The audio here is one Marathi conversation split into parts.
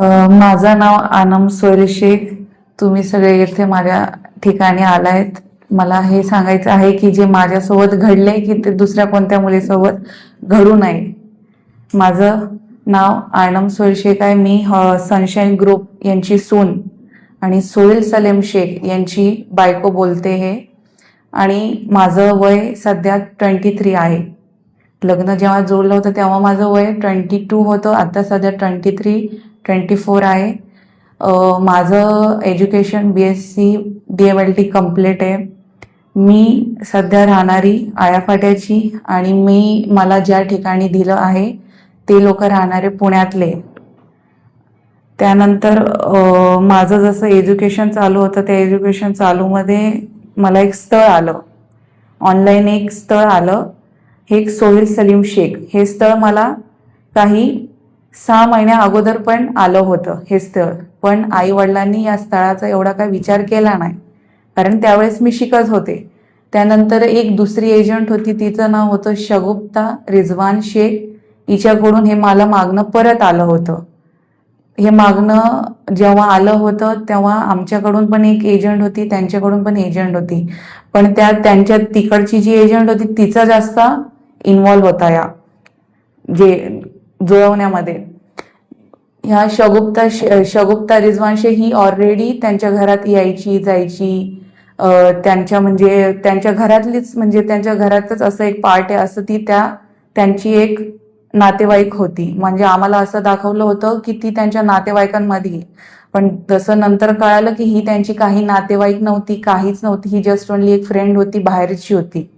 माझं नाव आनम सोहेल शेख. तुम्ही सगळे इथे माझ्या ठिकाणी आलायत. मला हे सांगायचं आहे की जे माझ्यासोबत घडले की ते दुसऱ्या कोणत्या मुलीसोबत घडू नये. माझं नाव आनम सोहेल शेख आहे. मी सनशाईन ग्रुप यांची सून आणि सोहेल सलेम शेख यांची बायको बोलते हे. आणि माझं वय सध्या 23 आहे. लग्न जेव्हा जोडलं होतं तेव्हा माझं वय 22 होतं. आता सध्या 23-24 आहे. माझं एज्युकेशन BSc DMLT कम्प्लीट आहे. मी सध्या राहणारी आयाफाट्याची आणि मला ज्या ठिकाणी दिलं आहे ते लोक राहणारे पुण्यातले. त्यानंतर माझं जसं एज्युकेशन चालू होतं त्या एज्युकेशन चालूमध्ये मला एक स्थळ आलं, ऑनलाईन एक स्थळ आलं. हे एक सोहेल सलीम शेख हे स्थळ मला काही 6 महिन्या अगोदर पण आलं होतं हे स्थळ. पण आई वडिलांनी या स्थळाचा एवढा काही विचार केला नाही, कारण त्यावेळेस मी शिकत होते. त्यानंतर एक दुसरी एजंट होती, तिचं नाव होतं शगुफ्ता रिजवान शेख. हिच्याकडून हे मला मागणं परत आलं होतं. हे मागणं जेव्हा आलं होतं तेव्हा आमच्याकडून पण एक एजंट होती, त्यांच्याकडून पण एजंट होती. पण त्यांच्या तिकडची जी एजंट होती तिचा जास्त इन्व्हॉल्व होता या जे जुळवण्यामध्ये. ह्या शगुफ्ता रिजवान शेख ही ऑलरेडी त्यांच्या घरात यायची जायची. त्यांच्या घरातलीच म्हणजे त्यांच्या घरातच असं एक पार्ट आहे असं ती त्यांची एक नातेवाईक होती. म्हणजे आम्हाला असं दाखवलं होतं की ती त्यांच्या नातेवाईकांमध्ये, पण तसं नंतर कळालं की ही त्यांची काही नातेवाईक नव्हती, काहीच नव्हती. ही जस्ट ओनली एक फ्रेंड होती, बाहेरची होती.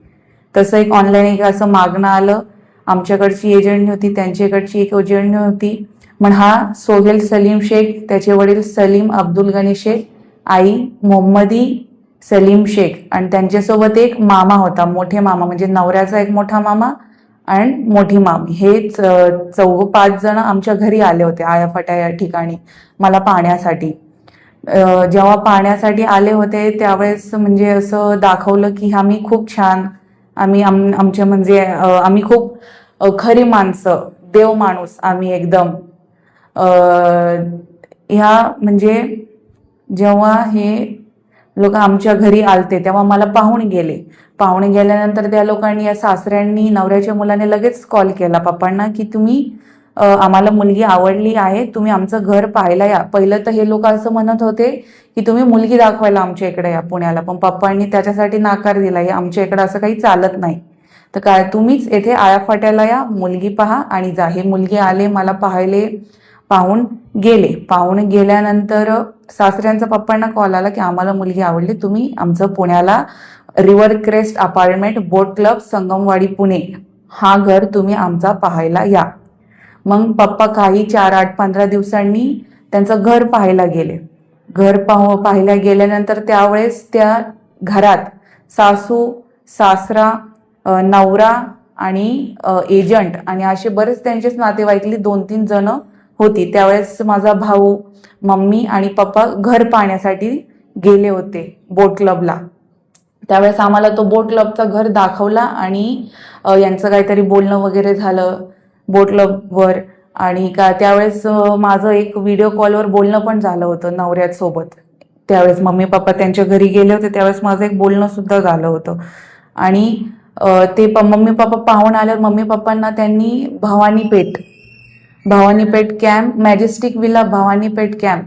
तसं एक ऑनलाईन एक असं मागणं आलं. आमच्याकडची एजंट होती, त्यांच्याकडची एक एजंट होती. पण हा सोहेल सलीम शेख, त्याचे वडील सलीम अब्दुल गनी शेख, आई मोहम्मदी सलीम शेख आणि त्यांच्यासोबत एक मामा होता, मोठे मामा म्हणजे नवऱ्याचा एक मोठा मामा आणि मोठी मामी. हे 4-5 जण आमच्या घरी आले होते आयाफाट्या या ठिकाणी मला पाहण्यासाठी. जेव्हा पाहण्यासाठी आले होते त्यावेळेस म्हणजे असं दाखवलं की आम्ही खूप छान, आमच्या म्हणजे आम्ही खूप खरी माणसं, देव माणूस आम्ही एकदम. ह्या म्हणजे जेव्हा हे लोक आमच्या घरी आलते तेव्हा मला पाहून गेल्यानंतर त्या लोकांनी, या सासऱ्यांनी, नवऱ्याच्या मुलाने लगेच कॉल केला पप्पांना की तुम्ही आम्हाला मुलगी आवडली आहे, तुम्ही आमचं घर पाहायला या. पहिलं तर हे लोक असं म्हणत होते की तुम्ही मुलगी दाखवायला आमच्या इकडे या पुण्याला, पण पप्पांनी त्याच्यासाठी नकार दिला. हे आमच्या इकडे असं काही चालत नाही, तर काय तुम्हीच येथे आयाफाट्याला या, मुलगी पहा आणि जा. हे मुलगी आले, मला पाहून गेल्यानंतर सासऱ्यांचा पप्पांना कॉल आला की आम्हाला मुलगी आवडली, तुम्ही आमचं पुण्याला रिव्हर क्रेस्ट अपार्टमेंट, बोट क्लब, संगमवाडी, पुणे हा घर तुम्ही आमचा पाहायला या. मग पप्पा काही 4-8-15 दिवसांनी त्यांचं घर पाहायला गेले. पाहायला गेल्यानंतर त्यावेळेस त्या घरात सासू, सासरा, नवरा आणि एजंट आणि असे बरेच त्यांचेच नातेवाईकली 2-3 जण होती. त्यावेळेस माझा भाऊ, मम्मी आणि पप्पा घर पाहण्यासाठी गेले होते बोट क्लबला. त्यावेळेस आम्हाला तो बोट क्लबचा घर दाखवला आणि यांचं काहीतरी बोलणं वगैरे झालं बोट क्लबवर. आणि त्यावेळेस माझं एक व्हिडिओ कॉलवर बोलणं पण झालं होतं नवऱ्यासोबत. त्यावेळेस मम्मी पप्पा त्यांच्या घरी गेले होते त्यावेळेस माझं एक बोलणं सुद्धा झालं होतं. आणि ते मम्मी पप्पा पाहून आल्यावर मम्मी पप्पांना त्यांनी Bhawanipeth camp, Majestic Villa Bhawanipeth camp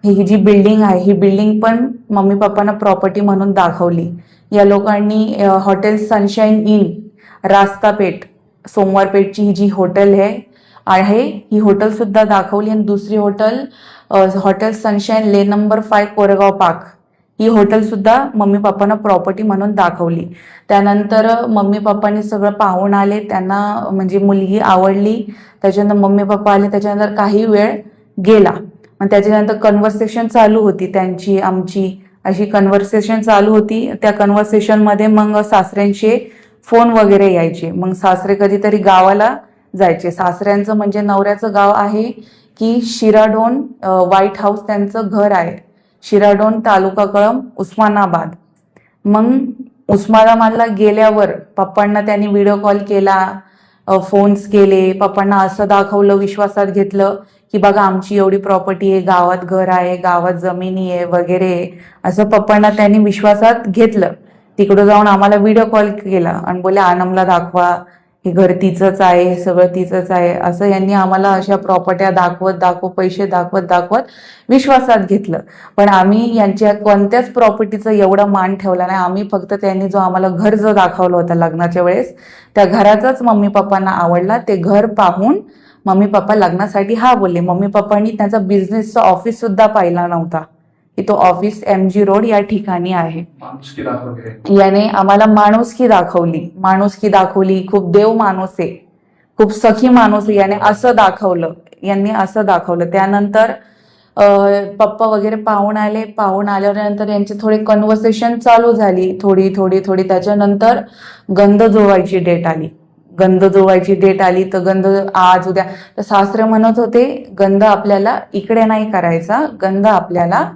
ही जी बिल्डिंग आहे ही बिल्डिंग पण मम्मी पप्पांना प्रॉपर्टी म्हणून दाखवली. या लोकांनी हॉटेल सनशाईन इन, रास्तापेठ, सोमवारपेठची ही जी हॉटेल आहे ही हॉटेल सुद्धा दाखवली. आणि दुसरी hotel Sunshine lane number 5 Koregaon Park ही हॉटेल सुद्धा मम्मी पप्पांना प्रॉपर्टी म्हणून दाखवली. त्यानंतर मम्मी पप्पांनी सगळं पाहून आले, त्यांना म्हणजे मुलगी आवडली. त्याच्यानंतर मम्मी पप्पा आले, त्याच्यानंतर काही वेळ गेला. मग त्याच्यानंतर कन्व्हर्सेशन चालू होती त्यांची आमची, अशी कन्व्हर्सेशन चालू होती. त्या कन्व्हर्सेशनमध्ये मग सासऱ्यांचे फोन वगैरे यायचे. मग सासरे कधीतरी गावाला जायचे. सासऱ्यांचं म्हणजे नवऱ्याचं गाव आहे की शिराढोण, व्हाईट हाऊस त्यांचं घर आहे. शिराढोण, तालुका कळंब, उस्मानाबाद. मग उस्मानाबादला गेल्यावर पप्पांना त्यांनी व्हिडिओ कॉल केला फोन्स केले, पप्पांना असं दाखवलं, विश्वासात घेतलं की बघा आमची एवढी प्रॉपर्टी आहे, गावात घर आहे, गावात जमिनी आहे वगैरे, असं पप्पांना त्यांनी विश्वासात घेतलं. तिकडे जाऊन आम्हाला व्हिडिओ कॉल केला आणि बोले आनमला दाखवा, हे घर तिचंच आहे, हे सगळं तिचंच आहे, असं यांनी आम्हाला अशा प्रॉपर्ट्या दाखवत पैसे दाखवत विश्वासात घेतलं. पण आम्ही यांच्या कोणत्याच प्रॉपर्टीचा एवढा मान ठेवला नाही. आम्ही फक्त त्यांनी जो आम्हाला घर जो दाखवलं होतं लग्नाच्या वेळेस, त्या घराचाच मम्मी पप्पांना आवडला. ते घर पाहून मम्मी पप्पा लग्नासाठी हा बोलले. मम्मी पप्पांनी त्यांचा बिझनेसचा ऑफिस सुद्धा पाहिला नव्हता की तो ऑफिस MG रोड या ठिकाणी आहे. याने आम्हाला माणुसकी दाखवली. खूप देव माणूस आहे, खूप सखी माणूस आहे, याने असं दाखवलं. त्यानंतर पप्पा वगैरे पाहून आल्यानंतर यांचे थोडे कन्व्हर्सेशन चालू झाली, थोडी. त्याच्यानंतर गंध जुळवायची डेट आली. तर गंध आज उद्या, तर सासरे म्हणत होते गंध आपल्याला इकडे नाही करायचा, गंध आपल्याला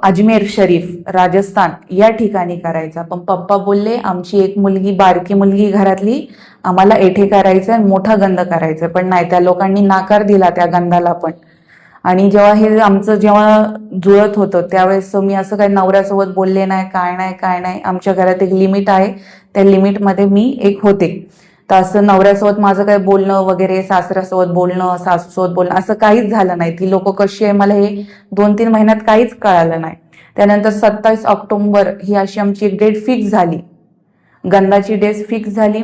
अजमेर शरीफ राजस्थान या ठिकाणी करायचा. पण पप्पा बोलले आमची एक मुलगी, बारकी मुलगी घरातली, आम्हाला येथे करायचं, मोठा गंध करायचं. पण नाही, त्या लोकांनी नाकार दिला त्या गंधाला पण. आणि जेव्हा हे आमचं जुळत होतं त्यावेळेस मी असं काही नवऱ्यासोबत बोलले नाही, काय नाही. आमच्या घरात एक लिमिट आहे, त्या लिमिटमध्ये मी एक होते. तर असं नवऱ्यासोबत माझं काही बोलणं वगैरे, सासऱ्यासोबत बोलणं, सासूसोबत बोलणं असं काहीच झालं नाही. ती लोक कशी आहे मला हे 2-3 महिन्यात काहीच कळालं नाही. त्यानंतर 27 ऑक्टोबर ही अशी आमची एक डेट फिक्स झाली, गंधाची डेट फिक्स झाली.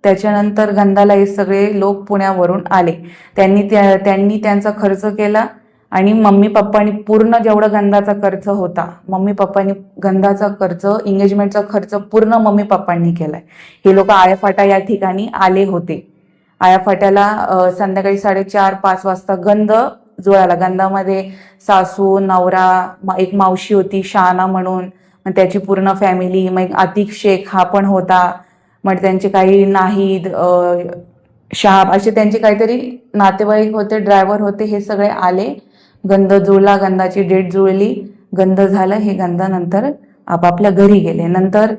त्याच्यानंतर गंधाला हे सगळे लोक पुण्यावरून आले. त्यांनी त्यांचा खर्च केला आणि मम्मी पप्पांनी पूर्ण जेवढा गंधाचा खर्च होता, गंधाचा खर्च, एंगेजमेंटचा खर्च पूर्ण मम्मी पप्पांनी केलाय. हे लोक आयाफाटा या ठिकाणी आले होते. आयाफाट्याला संध्याकाळी 4:30-5 वाजता गंध जुळाला. गंधामध्ये सासू, नवरा, एक मावशी होती शाना म्हणून, मग त्याची पूर्ण फॅमिली, मग आतिक शेख हा पण होता, मग त्यांचे काही नाहीद, शाह असे त्यांचे काहीतरी नातेवाईक होते, ड्रायव्हर होते, हे सगळे आले. गंध जुळला, गंधाची डेट जुळली, गंध झालं. हे गंधानंतर आपापल्या घरी गेले. नंतर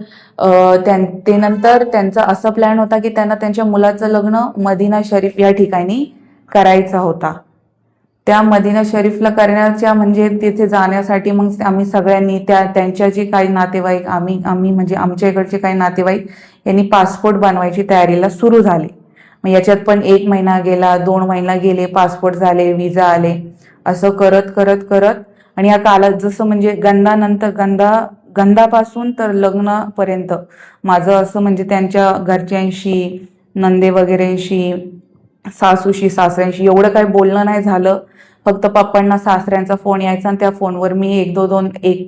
त्यांचा असा प्लॅन होता की त्यांना त्यांच्या मुलाचं लग्न मदिना शरीफ या ठिकाणी करायचा होता. त्या मदिना शरीफला करण्याच्या म्हणजे तिथे जाण्यासाठी मग आम्ही सगळ्यांनी त्यांच्या जे काही नातेवाईक, आम्ही म्हणजे आमच्या इकडचे काही नातेवाईक यांनी पासपोर्ट बनवायची तयारीला सुरू झाले. मग याच्यात पण 1 महिना गेला, 2 महिना गेले, पासपोर्ट झाले, विजा आले, असं करत आणि या कालात जसं म्हणजे गंधापासून तर लग्नापर्यंत माझं असं म्हणजे त्यांच्या घरच्यांशी, नंदे वगैरेशी, सासूशी, सासऱ्यांशी एवढं काही बोलणं नाही झालं. फक्त पप्पांना सासऱ्यांचा फोन यायचा आणि त्या फोनवर मी एक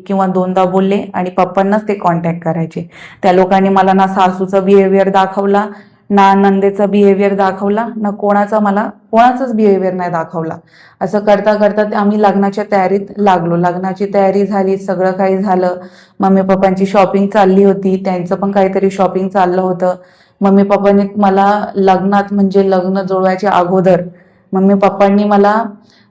किंवा दोनदा बोलले आणि पप्पांनाच ते कॉन्टॅक्ट करायचे. त्या लोकांनी मला ना सासूचा बिहेवियर दाखवला, ना नंदेचा बिहेवियर दाखवला, ना कोणाचाच बिहेवियर नाही दाखवला. असं करता आम्ही लग्नाच्या तयारीत लागलो. लग्नाची तयारी झाली, सगळं काही झालं. मम्मी पप्पांची शॉपिंग चालली होती, त्यांचं पण काहीतरी शॉपिंग चाललं होतं. मम्मी पप्पांनी मला लग्नात म्हणजे लग्न जुळवायच्या अगोदर मम्मी पप्पांनी मला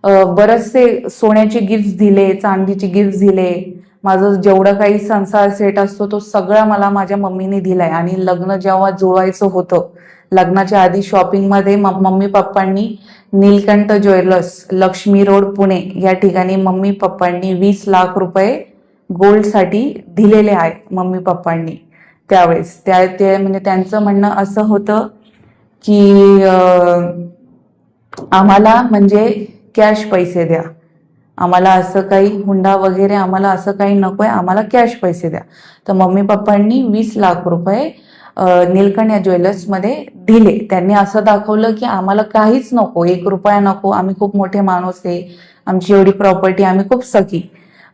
बरेचसे सोन्याचे गिफ्ट दिले, चांदीचे गिफ्ट दिले. माझं जेवढं काही संसार सेट असतो तो सगळा मला माझ्या मम्मीने दिलाय. आणि लग्न जेव्हा जुळवायचं होतं, लग्नाच्या आधी शॉपिंगमध्ये मम्मी पप्पांनी नीलकंठ ज्वेलर्स, लक्ष्मी रोड, पुणे या ठिकाणी मम्मी पप्पांनी 20 लाख रुपये गोल्डसाठी दिलेले आहे मम्मी पप्पांनी त्यावेळेस. ते म्हणजे त्यांचं म्हणणं असं होतं की आम्हाला म्हणजे कॅश पैसे द्या, आम्हाला असं काही हुंडा वगैरे आम्हाला असं काही नकोय, आम्हाला कॅश पैसे द्या. तर मम्मी पप्पांनी 20 लाख रुपये नीलकंठ या ज्वेलर्समध्ये दिले. त्यांनी असं दाखवलं की आम्हाला काहीच नको, 1 रुपया नको, आम्ही खूप मोठे माणूस आहे, आमची एवढी प्रॉपर्टी, आम्ही खूप सखी.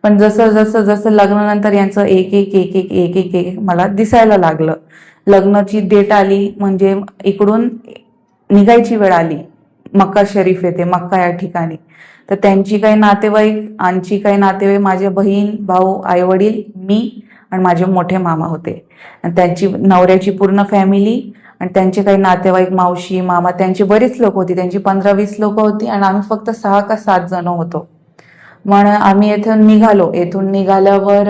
पण जसं लग्नानंतर यांचं एक मला दिसायला लागलं. लग्नाची डेट आली म्हणजे इकडून निघायची वेळ आली, मक्का शरीफ येते, मक्का या ठिकाणी. तर त्यांची काही नातेवाईक, आमची काही नातेवाईक, माझे बहीण, भाऊ, आई वडील, मी आणि माझे मोठे मामा होते. आणि त्यांची नवऱ्याची पूर्ण फॅमिली आणि त्यांचे काही नातेवाईक, मावशी, मामा, त्यांची बरीच लोक होती, त्यांची 15-20 लोक होती आणि आम्ही फक्त 6 का 7 जण होतो. म्हणून आम्ही येथून निघालो. येथून निघाल्यावर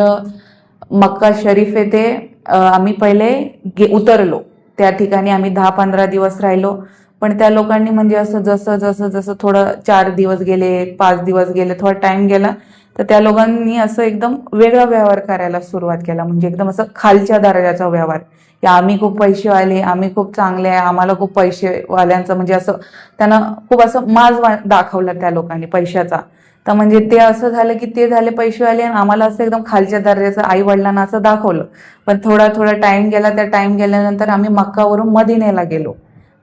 मक्का शरीफ येथे आम्ही पहिले उतरलो. त्या ठिकाणी आम्ही 10-15 दिवस राहिलो. पण त्या लोकांनी म्हणजे असं जसं जसं जसं थोडं 4 दिवस गेले, 5 दिवस गेले, थोडा टाइम गेला, तर त्या लोकांनी असं एकदम वेगळा व्यवहार करायला सुरुवात केला. म्हणजे एकदम असं खालच्या दर्जाचा व्यवहार, की आम्ही खूप पैसेवाले, आम्ही खूप चांगले आहे, आम्हाला खूप पैसेवाल्यांचं म्हणजे असं त्यांना खूप असं दाखवला त्या लोकांनी पैशाचा. तर म्हणजे ते असं झालं की ते झाले पैसेवाले आणि आम्हाला असं एकदम खालच्या दर्जाचं आई वडिलांना असं दाखवलं. पण थोडा थोडा टाइम गेला. त्या टाइम गेल्यानंतर आम्ही मक्कावरून मदिनेला गेलो.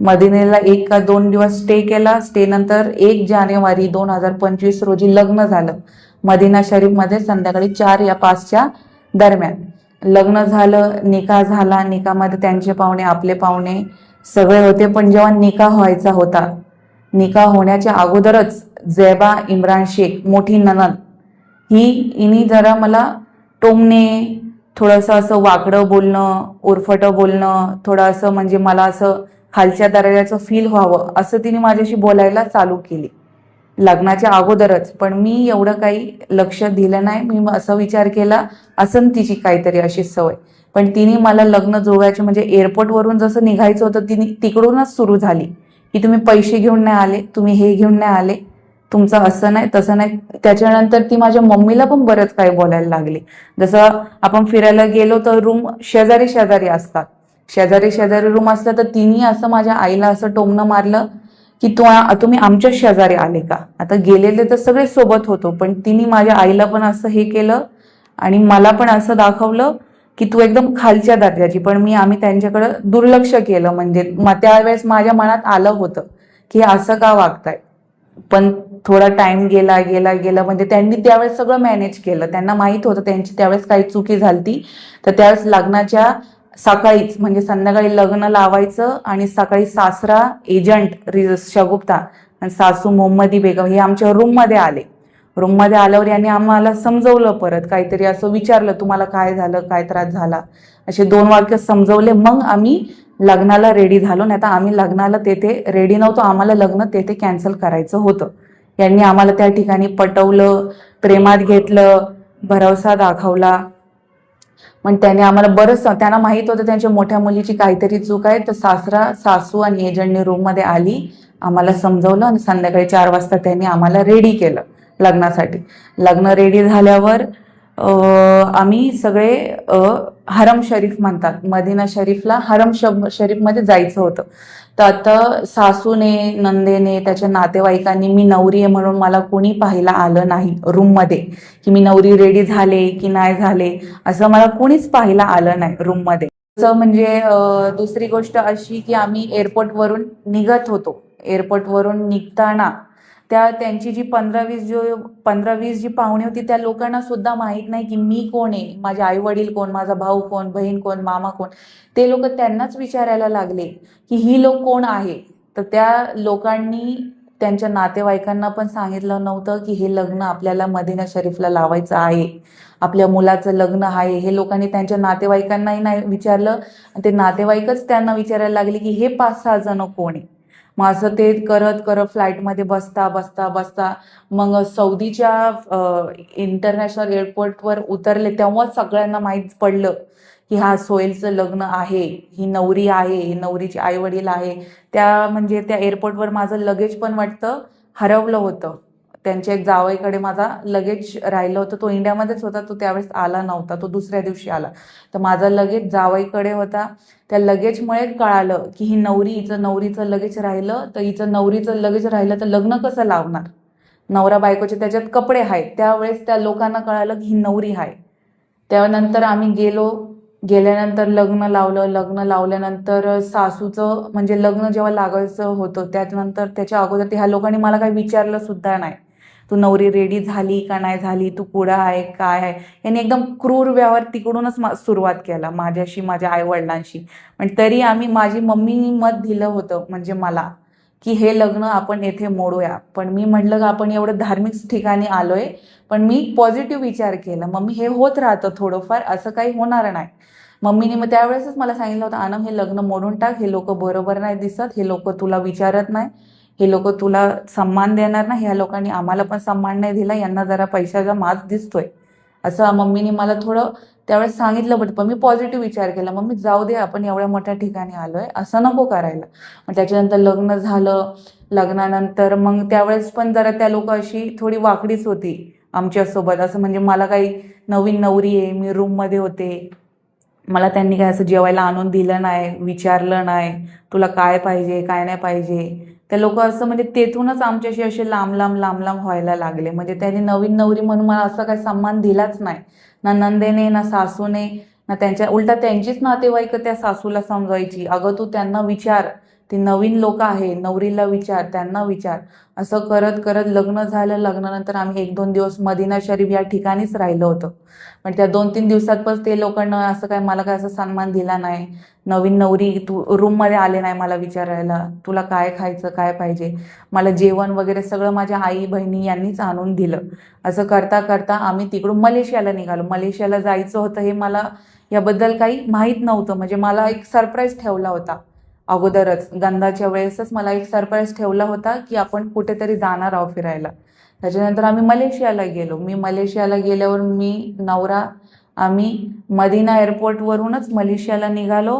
मदिनेला 1 का 2 दिवस स्टे केला. स्टे नंतर 1 जानेवारी 2025 रोजी लग्न झालं मदिना शरीफमध्ये संध्याकाळी 4 या 5च्या दरम्यान. लग्न झालं, निकाह झाला. निकाहमध्ये त्यांचे पाहुणे, आपले पाहुणे सगळे होते. पण जेव्हा निकाह व्हायचा होता, निकाह होण्याच्या अगोदरच जैबा इम्रान शेख, मोठी ननद, हिने जरा मला टोमणे, थोडंसं असं वाकडं बोलणं, उरफटं बोलणं, थोडं असं म्हणजे मला असं खालच्या दर्जाचं फील व्हावं असं तिने माझ्याशी बोलायला चालू केली लग्नाच्या अगोदरच. पण मी एवढं काही लक्ष दिलं नाही. मी असं विचार केला असं तिची काहीतरी अशी सवय. पण तिने मला लग्न जुळवायचे म्हणजे एअरपोर्टवरून जसं निघायचं होतं तिने तिकडूनच सुरू झाली, की तुम्ही पैसे घेऊन नाही आले, तुम्ही हे घेऊन नाही आले, तुमचं असं नाही तसं नाही. त्याच्यानंतर ती माझ्या मम्मीला पण बरंच काही बोलायला लागली. जसं आपण फिरायला गेलो तर रूम शेजारी शेजारी असतात, शेजारी शेजारी रूम असलं तर तिने असं माझ्या आईला असं टोमणं मारलं की तुम्ही आमच्या शेजारी आले का. आता गेलेले तर सगळे सोबत होतो, पण तिने माझ्या आईला पण असं हे केलं आणि मला पण असं दाखवलं की तू एकदम खालच्या दर्जाची. पण आम्ही त्यांच्याकडे दुर्लक्ष केलं. म्हणजे त्यावेळेस माझ्या मनात आलं होतं की असं का वागताय. पण थोडा टाइम गेला गेला गेला म्हणजे त्यांनी त्यावेळेस सगळं मॅनेज केलं. त्यांना माहित होतं त्यांची त्यावेळेस काही चुकी झाली. तर त्यावेळेस लग्नाच्या सकाळीच म्हणजे संध्याकाळी लग्न लावायचं आणि सकाळी सासरा एजंट शगुप्ता आणि सासू मोहम्मदी बेगम हे आमच्या रूममध्ये आले. रूममध्ये आल्यावर यांनी आम्हाला समजवलं, परत काहीतरी असं विचारलं तुम्हाला काय झालं, काय त्रास झाला, असे 2 वाक्य समजवले. मग आम्ही लग्नाला रेडी झालो. नाही तर आम्ही लग्नाला तेथे रेडी नव्हतो, आम्हाला लग्न तेथे कॅन्सल करायचं होतं. यांनी आम्हाला त्या ठिकाणी पटवलं, प्रेमात घेतलं, भरवसा दाखवला. पण त्याने आम्हाला बरंच, त्यांना माहित होतं त्यांच्या मोठ्या मुलीची काहीतरी चूक आहे. तर सासरा, सासू आणि एजंटने रूममध्ये आली, आम्हाला समजवलं आणि संध्याकाळी 4 वाजता त्यांनी आम्हाला रेडी केलं लग्नासाठी. लग्न रेडी झाल्यावर आम्ही सगळे हरम शरीफ म्हणतात, मदिना शरीफला हरम शरीफमध्ये जायचं होतं. तर आता सासूने, नंदेने, त्याच्या नातेवाईकांनी, मी नवरी आहे म्हणून मला कोणी पाहायला आलं नाही रूममध्ये, की मी नवरी रेडी झाले की नाही झाले असं मला कोणीच पाहायला आलं नाही रूममध्ये. म्हणजे दुसरी गोष्ट अशी की आम्ही एअरपोर्टवरून निघत होतो. एअरपोर्टवरून निघताना त्यांची जी 15-20 जी पाहुणे होती त्या लोकांना सुद्धा माहित नाही की मी कोण आहे, माझे आई वडील कोण, माझा भाऊ कोण, बहीण कोण, मामा कोण. ते लोक त्यांनाच विचारायला लागले की ही लोक कोण आहे. तर त्या लोकांनी त्यांच्या नातेवाईकांना पण सांगितलं नव्हतं की हे लग्न आपल्याला मदिना शरीफला लावायचं आहे, आपल्या मुलाचं लग्न आहे. हे लोकांनी त्यांच्या नातेवाईकांनाही नाही विचारलं. ते नातेवाईकच त्यांना विचारायला लागले की हे 5-6 जण कोण आहे. मग असं ते करत करत फ्लाईटमध्ये बसता बसता बसता मग सौदीच्या इंटरनॅशनल एअरपोर्टवर उतरले. तेव्हा सगळ्यांना माहीत पडलं की हा सोहेलचं लग्न आहे, ही नवरी आहे, ही नवरीचे आई वडील आहे. म्हणजे त्या एअरपोर्टवर माझं लगेज पण वाटतं हरवलं होतं. त्यांच्या एक जावईकडे माझा लगेज राहिलं होतं. तो इंडियामध्येच होता, तो त्यावेळेस आला नव्हता, तो दुसऱ्या दिवशी आला. तर माझा लगेज जावईकडे होता. त्या लगेजमुळे कळालं की ही नवरी, हिचं नवरीचं लगेज राहिलं. तर हिचं नवरीचं लगेज राहिलं तर लग्न कसं लावणार, नवरा बायकोचे त्याच्यात कपडे आहेत. त्यावेळेस त्या लोकांना कळालं की ही नवरी आहे. त्यानंतर आम्ही गेल्यानंतर लग्न लावलं. लग्न लावल्यानंतर सासूचं म्हणजे लग्न जेव्हा लागायचं होतं त्यानंतर त्याच्या अगोदर ह्या लोकांनी मला काही विचारलं सुद्धा नाही, तू नवरी रेडी झाली का नाही झाली, तू कुठं आहे, काय आहे. यांनी एकदम क्रूर व्यवहार तिकडूनच सुरुवात केला माझ्याशी, माझ्या आईवडिलांशी. पण तरी माझी मम्मीनी मत दिलं होतं म्हणजे मला, की हे लग्न आपण येथे मोडूया. पण मी म्हटलं की आपण एवढं धार्मिक ठिकाणी आलोय. पण मी पॉझिटिव्ह विचार केला, मम्मी हे होत राहतं थोडंफार, असं काही होणार नाही. मम्मीने मग त्यावेळेसच मला सांगितलं होतं, आनम हे लग्न मोडून टाक, हे लोक बरोबर नाही दिसत, हे लोक तुला विचारत नाही, हे लोक तुला सन्मान देणार नाही, ह्या लोकांनी आम्हाला पण सन्मान नाही दिला, यांना जरा पैशाचा माज दिसतोय. असं मम्मीने मला थोडं त्यावेळेस सांगितलं, पण मी पॉझिटिव्ह विचार केला, मम्मी जाऊ दे, आपण एवढ्या मोठ्या ठिकाणी आलोय, असं नको करायला. मग त्याच्यानंतर लग्न झालं. लग्नानंतर मग त्यावेळेस पण जरा त्या लोक अशी थोडी वाकडीच होती आमच्यासोबत. असं म्हणजे मला काही, नवीन नवरी आहे, मी रूममध्ये होते, मला त्यांनी काय असं जेवायला आणून दिलं नाही, विचारलं नाही तुला काय पाहिजे काय नाही पाहिजे. ते लोक असं म्हणजे तेथूनच आमच्याशी असे लांब लांब लांब लांब व्हायला लागले. म्हणजे त्यांनी नवीन नवरी म्हणून मला असं काही सन्मान दिलाच नाही, ना नंदेने ना सासूने ना त्यांच्या, उलटा त्यांचीच नातेवाईक त्या सासूला समजायची, अगं तू त्यांना विचार, ती नवीन लोक आहे, नवरीला विचार, त्यांना विचार. असं करत करत लग्न झालं. लग्नानंतर आम्ही 1-2 दिवस मदिना शरीफ या ठिकाणीच राहिलो होतो. पण त्या 2-3 दिवसात पण ते लोकांना असं काय, मला काय असं सन्मान दिला नाही. नवीन नवरी तू रूममध्ये आले नाही मला विचारायला, तुला काय खायचं काय पाहिजे. मला जेवण वगैरे सगळं माझ्या आई बहिणी यांनीच आणून दिलं. असं करता करता आम्ही तिकडून मलेशियाला निघालो. मलेशियाला जायचं होतं हे मला याबद्दल काही माहीत नव्हतं. म्हणजे मला एक सरप्राईज ठेवला होता अगोदरच, गंधाच्या वेळेसच मला एक सरप्राईज ठेवला होता की आपण कुठेतरी जाणार आहोत फिरायला. त्याच्यानंतर आम्ही मलेशियाला गेलो. मी मलेशियाला गेल्यावर मी नवरा आम्ही मदिना एअरपोर्टवरूनच मलेशियाला निघालो.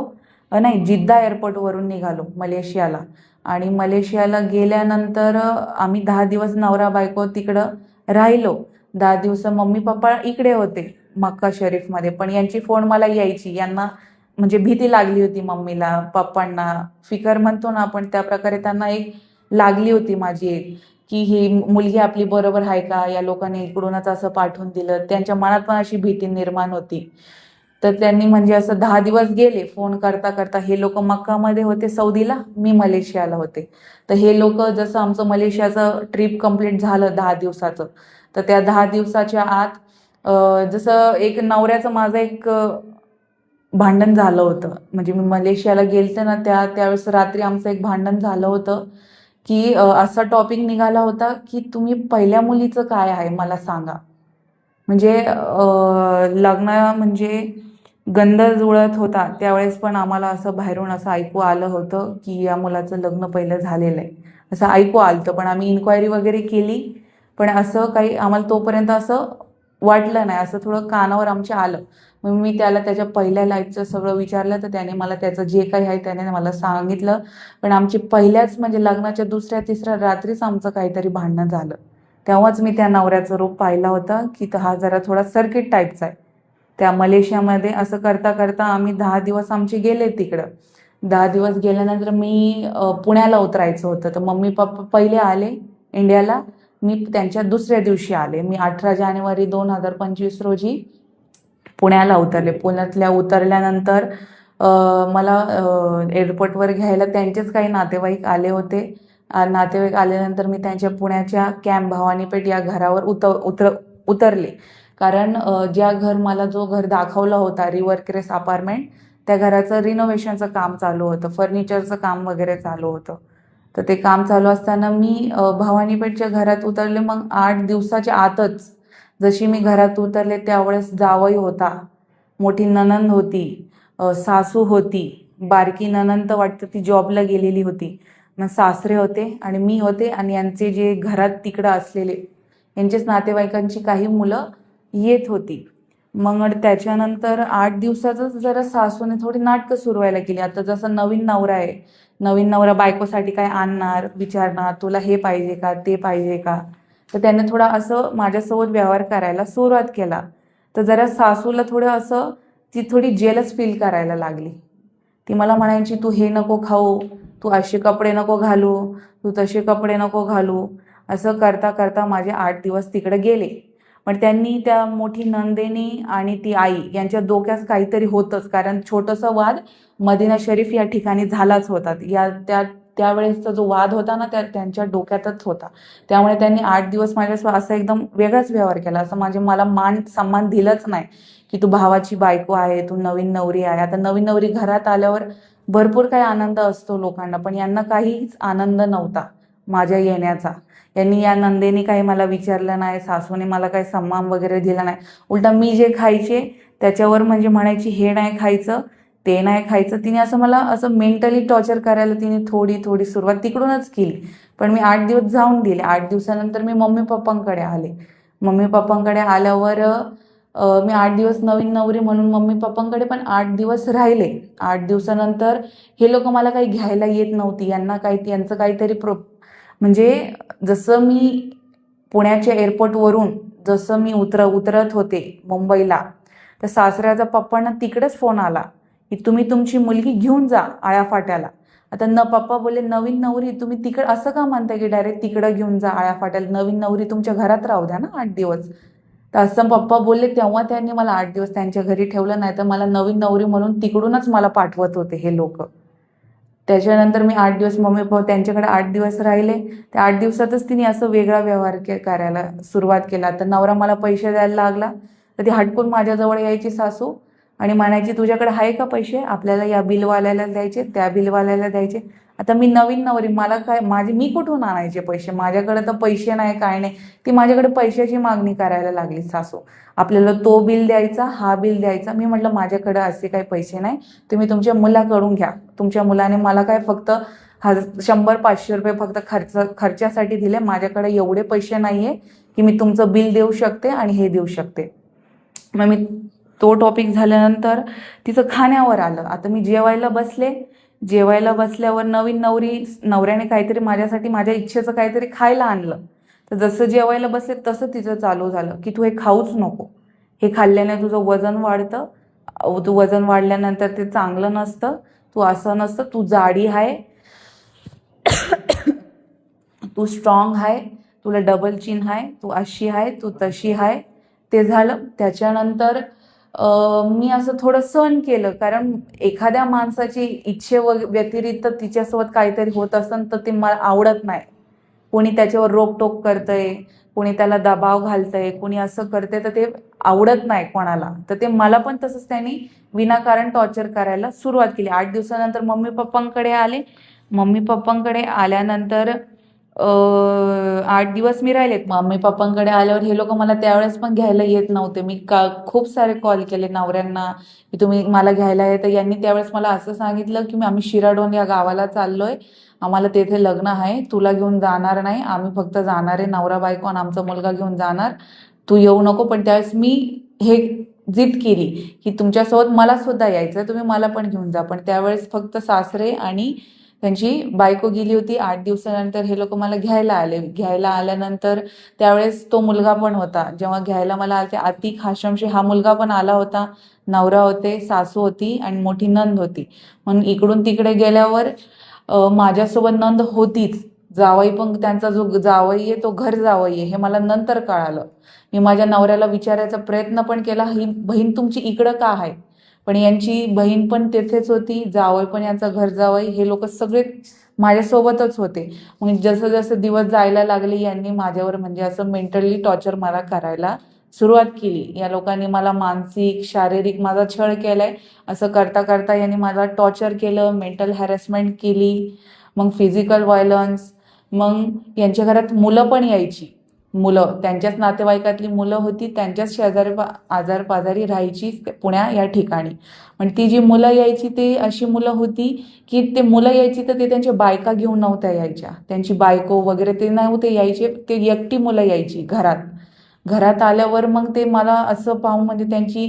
नाही, जिद्दा एअरपोर्टवरून निघालो मलेशियाला. आणि मलेशियाला गेल्यानंतर आम्ही 10 दिवस नवरा बायको तिकडं राहिलो. 10 दिवस मम्मी पप्पा इकडे होते मक्का शरीफमध्ये, पण यांची फोन मला यायची. यांना म्हणजे भीती लागली होती, मम्मीला पप्पांना फिकर म्हणतो ना आपण, त्या प्रकारे त्यांना एक लागली होती माझी एक, की ही मुलगी आपली बरोबर आहे का, या लोकांनी इकडूनच असं पाठवून दिलं. त्यांच्या मनात पण अशी भीती निर्माण होती. तर त्यांनी म्हणजे असं 10 दिवस गेले फोन करता करता. हे लोक मक्कामध्ये होते सौदीला, मी मलेशियाला होते. तर हे लोक, जसं आमचं मलेशियाचं ट्रिप कंप्लीट झालं 10 दिवसाचं, तर त्या 10 दिवसाच्या आत जसं एक नवऱ्याचं माझं एक भांडण झालं होतं. म्हणजे मी मलेशियाला गेलते ना, त्यावेळेस रात्री आमचं एक भांडण झालं होतं, की असा टॉपिक निघाला होता की तुम्ही पहिल्या मुलीचं काय आहे मला सांगा. म्हणजे लग्न म्हणजे गंध जुळत होता त्यावेळेस पण आम्हाला असं बाहेरून असं ऐकू आलं होतं की या मुलाचं लग्न पहिलं झालेलं आहे, असं ऐकू आलं. पण आम्ही इन्क्वायरी वगैरे केली, पण असं काही आम्हाला तोपर्यंत असं वाटलं नाही. असं थोडं कानावर आमच्या आलं. मग मी त्याला त्याच्या पहिल्या लाईफचं सगळं विचारलं, तर त्याने मला त्याचं जे काही आहे त्याने मला सांगितलं. पण आमची पहिल्याच म्हणजे लग्नाच्या 2-3 रात्रीच आमचं काहीतरी भांडणं झालं. तेव्हाच मी त्या नवऱ्याचं रूप पाहिला होता की हा जरा थोडा सर्किट टाईपचा आहे. त्या मलेशियामध्ये असं करता करता आम्ही 10 दिवस आमचे गेले तिकडं. 10 दिवस गेल्यानंतर मी पुण्याला उतरायचं होतं. तर मम्मी पप्पा पहिले आले इंडियाला, मी त्यांच्या दुसऱ्या दिवशी आले. मी 18 जानेवारी 2025 रोजी पुण्याला उतरले. पुण्यातल्या उतरल्यानंतर मला एअरपोर्टवर घ्यायला त्यांचेच काही नातेवाईक आले होते. नातेवाईक आल्यानंतर मी त्यांच्या पुण्याच्या कॅम्प भवानीपेठ या घरावर उतरले. कारण जो घर दाखवला होता रिव्हर क्रेस अपार्टमेंट, त्या घराचं रिनोव्हेशनचं काम चालू होतं, फर्निचरचं काम वगैरे चालू होतं. तर ते काम चालू असताना मी भवानीपेठच्या घरात उतरले. मग 8 दिवसाच्या आतच जशी मी घरात उतरले त्यावेळेस जावई होता, मोठी नणंद होती, सासू होती, बारकी नणंद तर वाटतं ती जॉबला गेलेली होती, मग सासरे होते आणि मी होते. आणि यांचे जे घरात तिकडं असलेले यांचेच नातेवाईकांची काही मुलं येत होती. मग त्याच्यानंतर 8 दिवसाचंच जरा सासूने थोडी नाटकं सुरू व्हायला केली. आता जसं नवीन नवरा आहे, नवीन नवरा बायकोसाठी काय आणणार, विचारणार तुला हे पाहिजे का ते पाहिजे का. तर त्याने थोडा असं माझ्यासोबत व्यवहार करायला सुरुवात केला. तर जरा सासूला थोडं असं ती थोडी जेलस फील करायला लागली. ती मला म्हणायची तू हे नको खाऊ, तू असे कपडे नको घालू, तू तसे कपडे नको घालू. असं करता करता माझे 8 दिवस तिकडे गेले. पण त्यांनी, त्या मोठी नंदेनी आणि ती आई यांच्या डोक्यात काहीतरी होतंच. कारण छोटासा वाद मदिना शरीफ या ठिकाणी झालाच होता. त्यावेळेसचा जो वाद होता ना, त्यांच्या डोक्यातच होता. त्यामुळे त्यांनी 8 दिवस माझ्यासोबत असा एकदम वेगळाच व्यवहार केला. असं मला मान सन्मान दिलंच नाही की तू भावाची बायको आहे, तू नवीन नवरी आहे. आता नवीन नवरी घरात आल्यावर भरपूर काही आनंद असतो लोकांना, पण यांना काहीच आनंद नव्हता माझ्या येण्याचा. यांनी, या नंदेनी काही मला विचारलं नाही, सासूने मला काही सन्मान वगैरे दिला नाही. उलटा मी जे खायचे त्याच्यावर म्हणजे म्हणायची हे नाही खायचं ते नाही खायचं. तिने असं मला असं मेंटली टॉर्चर करायला तिने थोडी थोडी सुरुवात तिकडूनच केली. पण मी 8 दिवस जाऊन दिले. 8 दिवसानंतर मी मम्मी पप्पांकडे आले. मम्मी पप्पांकडे आल्यावर मी 8 दिवस नवीन नवरी म्हणून मम्मी पप्पांकडे पण 8 दिवस राहिले. 8 दिवसानंतर हे लोक मला काही घ्यायला येत नव्हती. यांना यांचं काहीतरी म्हणजे जसं मी पुण्याच्या एअरपोर्टवरून जसं मी उतरत होते मुंबईला, तर सासऱ्याचा पप्पांना तिकडेच फोन आला की तुम्ही तुमची मुलगी घेऊन जा आळ्या फाट्याला. आता पप्पा बोलले नवीन नवरी तुम्ही तिकडं असं का म्हणताय की डायरेक्ट तिकडं घेऊन जा आळ्या फाट्याला, नवीन नवरी तुमच्या घरात राहू द्या ना 8 दिवस. तर असं पप्पा बोलले. तेव्हा त्यांनी मला 8 दिवस त्यांच्या घरी ठेवलं, नाही तर मला नवीन नवरी म्हणून तिकडूनच मला पाठवत होते हे लोक. त्याच्यानंतर मी 8 दिवस मम्मी पप्पा त्यांच्याकडे 8 दिवस राहिले. त्या 8 दिवसातच तिने असं वेगळा व्यवहार करायला सुरुवात केला. तर नवरा मला पैसे द्यायला लागला तर ती हटकून माझ्याजवळ यायची सासू आणि म्हणायची तुझ्याकडे आहे का पैसे, आपल्याला या बिलवाल्याला द्यायचे, त्या बिलवाल्याला द्यायचे. आता मी नवीन नवरी, मला काय मी कुठून आणायचे पैसे, माझ्याकडे तर पैसे नाही काय नाही. ती माझ्याकडे पैशाची मागणी करायला लागली सासू. आपल्याला तो बिल द्यायचा, हा बिल द्यायचा. मी म्हटलं माझ्याकडे असे काही पैसे नाही, तुम्ही तुमच्या मुलाकडून घ्या. तुमच्या मुलाने मला काय फक्त 100-500 रुपये फक्त खर्चासाठी दिले, माझ्याकडे एवढे पैसे नाहीये की मी तुमचं बिल देऊ शकते आणि हे देऊ शकते. मग मी तो टॉपिक झाल्यानंतर तिचं खाण्यावर आलं. आता मी जेवायला बसल्यावर नवीन नवऱ्याने काहीतरी माझ्यासाठी माझ्या इच्छेचं काहीतरी खायला आणलं. तर जसं जेवायला बसले तसं तिचं चालू झालं की तू हे खाऊच नको, हे खाल्ल्याने तुझं वजन वाढतं, तू वजन वाढल्यानंतर ते चांगलं नसतं, तू असं नसतं, तू जाडी आहे, तू स्ट्रॉंग आहे, तुला डबल चिन आहे, तू अशी आहे, तू तशी आहे. ते झालं. त्याच्यानंतर मी असं थोडं सहन केलं, कारण एखाद्या माणसाची व्यतिरिक्त तिच्यासोबत काहीतरी होत असेल तर ते मला आवडत नाही. कोणी त्याच्यावर रोकटोक करतंय, कोणी त्याला दबाव घालतंय, कोणी असं करते, तर ते आवडत नाही कोणाला. तर ते मला पण तसंच त्यांनी विनाकारण टॉर्चर करायला सुरुवात केली. 8 दिवसानंतर मम्मी पप्पांकडे आल्यानंतर 8 दिवस मी राहिलेत. मम्मी पप्पांकडे आल्यावर हे लोक मला त्यावेळेस पण घ्यायला येत नव्हते. मी खूप सारे कॉल केले नवऱ्यांना की तुम्ही मला घ्यायला आहे. तर यांनी त्यावेळेस मला असं सांगितलं की आम्ही शिराडोन या गावाला चाललोय, आम्हाला तेथे लग्न आहे, तुला घेऊन जाणार नाही, आम्ही फक्त जाणार आहे नवरा बायको आणि आमचा मुलगा घेऊन जाणार, तू येऊ नको. पण त्यावेळेस मी हे जिद केली की तुमच्यासोबत मला सुद्धा यायचं, तुम्ही मला पण घेऊन जा. पण त्यावेळेस फक्त सासरे आणि त्यांची बायको गेली होती. 8 दिवसानंतर हे लोक मला घ्यायला आल्यानंतर त्यावेळेस तो मुलगा पण होता. जेव्हा घ्यायला मला आले अतिक हाशमशी हा मुलगा पण आला होता. नवरा होते, सासू होती आणि मोठी नंद होती. म्हणून इकडून तिकडे गेल्यावर माझ्यासोबत नंद होतीच. जावई पण त्यांचा जो जावई आहे तो घर जावई आहे हे मला नंतर कळालं. मी माझ्या नवऱ्याला विचारायचा प्रयत्न पण केला, ही बहीण तुमची इकडं का आहे, पण यांची बहीण पण तेथेच होती, जावई पण यांचा घर जावई, हे लोक सगळे माझ्यासोबतच होते. मग जसं जसं दिवस जायला लागले यांनी माझ्यावर म्हणजे असं मेंटली टॉर्चर मला करायला सुरुवात केली. या लोकांनी मला मानसिक शारीरिक माझा छळ केलाय. असं करता करता यांनी मला टॉर्चर केलं, मेंटल हॅरेसमेंट केली, मग फिजिकल व्हायलन्स. मग यांच्या घरात मुलं पण यायची, मुलं त्यांच्याच नातेवाईकातली मुलं होती, त्यांच्याच आजारपाजारी राहायची पुण्या या ठिकाणी. पण ती जी मुलं यायची ते अशी मुलं होती की ते मुलं यायची तर ते त्यांच्या बायका घेऊन नव्हत्या यायच्या, त्यांची बायको वगैरे ते नव्हते यायचे, ते एकटी मुलं यायची घरात आल्यावर मग ते मला असं पाहून म्हणजे त्यांची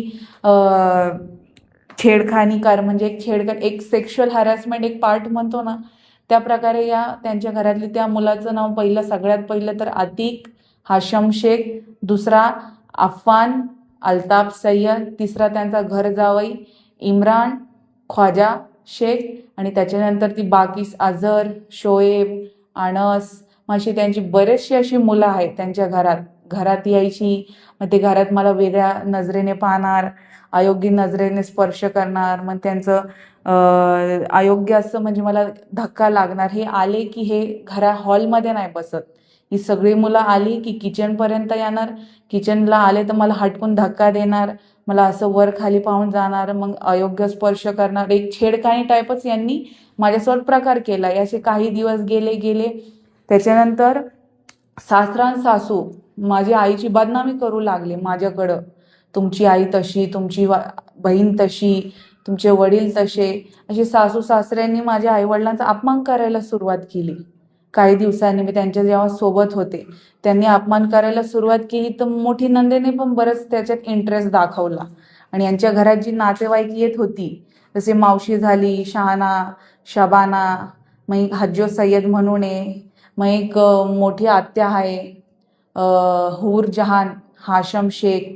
छेडखानी म्हणजे एक सेक्शुअल हॅरॅसमेंट एक पार्ट म्हणतो ना, त्या प्रकारे या त्यांच्या घरातली त्या मुलाचं नाव सगळ्यात पहिलं तर अतिक हाशम शेख, दुसरा अफान अल्ताफ सय्यद, तिसरा त्यांचा घर जावई इम्रान ख्वाजा शेख आणि त्याच्यानंतर ती बाकी अझर, शोएब, अनस, अशी त्यांची बरेचशी अशी मुलं आहेत त्यांच्या घरात यायची. मग ते घरात मला वेगळ्या नजरेने पाहणार, अयोग्य नजरेने स्पर्श करणार, मग त्यांचं अयोग्य असं म्हणजे मला धक्का लागणार. हे आले की हे हॉलमध्ये नाही बसत, ही सगळी मुलं आली की किचनपर्यंत येणार, किचनला आले तर मला हटकून धक्का देणार, मला असं वर खाली पाहून जाणार, मग अयोग्य स्पर्श करणार. एक छेडखानी टाईपच यांनी माझ्यासोबत प्रकार केला. याचे काही दिवस गेले. त्याच्यानंतर सासरा आणि सासू माझी आईची बदनामी करू लागले माझ्याकडं, तुमची आई तशी, तुमची बहीण तशी, तुमचे वडील तसे, असे सासू सासऱ्यांनी माझ्या आईवडिलांचा अपमान करायला सुरुवात केली. काही दिवसांनी मी त्यांच्या जेव्हा सोबत होते त्यांनी अपमान करायला सुरुवात केली, तर मोठी नंदेने पण बरंच त्याच्यात इंटरेस्ट दाखवला. आणि यांच्या घरात जी नातेवाईक येत होती, जसे मावशी झाली शहाना, शबाना, मग एक हज्जो सय्यद म्हणून आहे, मग एक मोठी आत्या आहे हूर जहान हाशम शेख,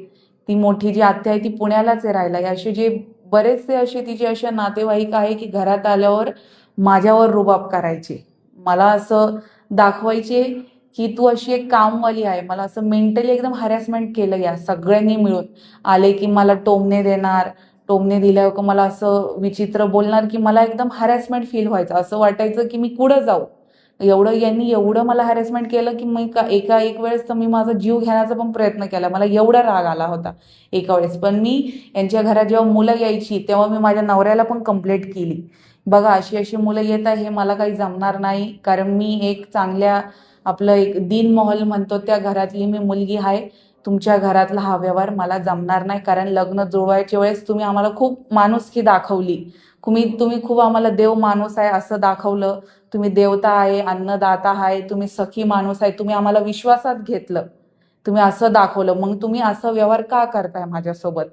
ती मोठी जी आत्या आहे ती पुण्यालाच आहे राहायला. असे जे बरेचसे असे तिचे असे नातेवाईक आहे की घरात आल्यावर माझ्यावर रुबाब करायचे, मला असं दाखवायचे की तू अशी एक कामवाली आहे. मला असं मेंटली एकदम हॅरॅसमेंट केलं या सगळ्यांनी मिळून. आले की मला टोमणे देणार, टोमणे दिल्यावर का मला असं विचित्र बोलणार की मला एकदम हॅरॅसमेंट फील व्हायचं, असं वाटायचं की मी कुठं जाऊ. यांनी एवढं मला हॅरॅसमेंट केलं की मी एक वेळेस तर मी माझा जीव घेण्याचा पण प्रयत्न केला. मला एवढा राग आला होता एका वेळेस. पण मी यांच्या घरात जेव्हा मुलं यायची तेव्हा मी माझ्या नवऱ्याला पण कंप्लेंट केली, बघा अशी अशी मुलं येत आहे, हे मला काही जमणार नाही. कारण मी एक चांगल्या आपलं एक दीन मोहल म्हणतो त्या घरातली मी मुलगी आहे. तुमच्या घरातला हा व्यवहार मला जमणार नाही. कारण लग्न जुळवायच्या वेळेस तुम्ही आम्हाला खूप माणुसकी दाखवली, तुम्ही खूप आम्हाला देव माणूस आहे असं दाखवलं. तुम्ही देवता आहे, अन्नदाता आहे, तुम्ही सखी माणूस आहे, तुम्ही आम्हाला विश्वासात घेतलं, तुम्ही असं दाखवलं. मग तुम्ही असं व्यवहार का करताय माझ्यासोबत?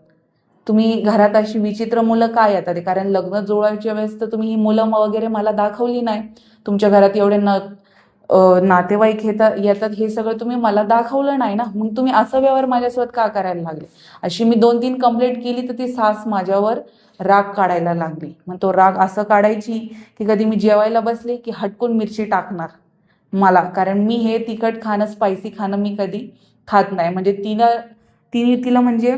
तुम्ही घरात अशी विचित्र मुलं का येतात? कारण लग्न जुळवायच्या वेळेस तर तुम्ही ही मुलं वगैरे मला दाखवली नाही. तुमच्या घरात एवढे नातेवाईक येतात हे सगळं तुम्ही मला दाखवलं नाही ना. मग तुम्ही असं व्यवहार माझ्यासोबत का करायला लागले? अशी मी 2-3 कंप्लेंट केली तर ती सास माझ्यावर राग काढायला लागली. मग तो राग असं काढायची की कधी मी जेवायला बसले की हटकून मिरची टाकणार मला, कारण मी हे तिखट खाणं स्पायसी खाणं मी कधी खात नाही. म्हणजे तिला म्हणजे